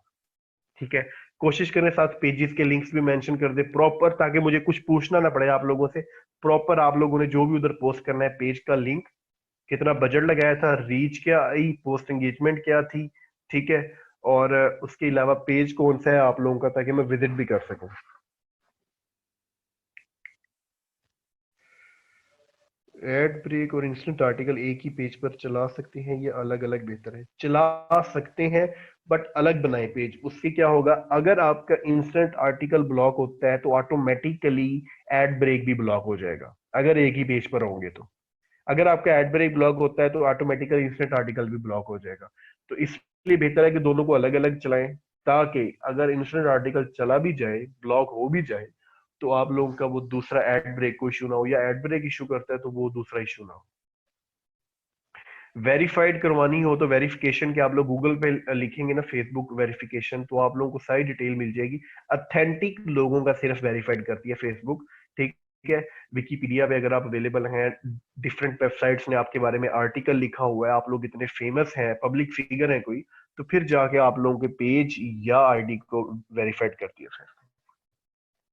ठीक है, कोशिश करें साथ पेजेस के लिंक्स भी मेंशन कर दे प्रॉपर, ताकि मुझे कुछ पूछना ना पड़े आप लोगों से। प्रॉपर आप लोगों ने जो भी उधर पोस्ट करना है, पेज का लिंक, कितना बजट लगाया था, रीच क्या आई, पोस्ट एंगेजमेंट क्या थी, ठीक है, और उसके अलावा पेज कौन सा है आप लोगों का, ताकि मैं विजिट भी कर सकूं। एड ब्रेक और इंस्टेंट आर्टिकल एक ही पेज पर चला सकते हैं या अलग अलग बेहतर है? चला सकते हैं, बट अलग बनाए पेज। उससे क्या होगा, अगर आपका इंस्टेंट आर्टिकल ब्लॉक होता है तो ऑटोमेटिकली एड ब्रेक भी ब्लॉक हो जाएगा, अगर एक ही पेज पर होंगे तो। अगर आपका एड ब्रेक ब्लॉक होता है तो ऑटोमेटिकली इंस्टेंट आर्टिकल भी ब्लॉक हो जाएगा। तो इसलिए बेहतर है कि दोनों को अलग अलग चलाएं, ताकि अगर इंस्टेंट आर्टिकल चला भी जाए, ब्लॉक हो भी जाए, तो आप लोगों का वो दूसरा एड ब्रेक को इशू ना हो, या एड ब्रेक इशू करता है तो वो दूसरा इशू ना हो। वेरीफाइड करवानी हो तो वेरिफिकेशन के आप लोग गूगल पे लिखेंगे ना फेसबुक वेरिफिकेशन, तो आप लोगों को सारी डिटेल मिल जाएगी। अथेंटिक लोगों का सिर्फ वेरीफाइड करती है फेसबुक, ठीक है। विकीपीडिया पे अगर आप अवेलेबल हैं, डिफरेंट वेबसाइट्स ने आपके बारे में आर्टिकल लिखा हुआ है, आप लोग इतने फेमस हैं, पब्लिक फिगर हैं कोई, तो फिर जाके आप लोगों के पेज या आईडी को वेरीफाइड करती है फिर।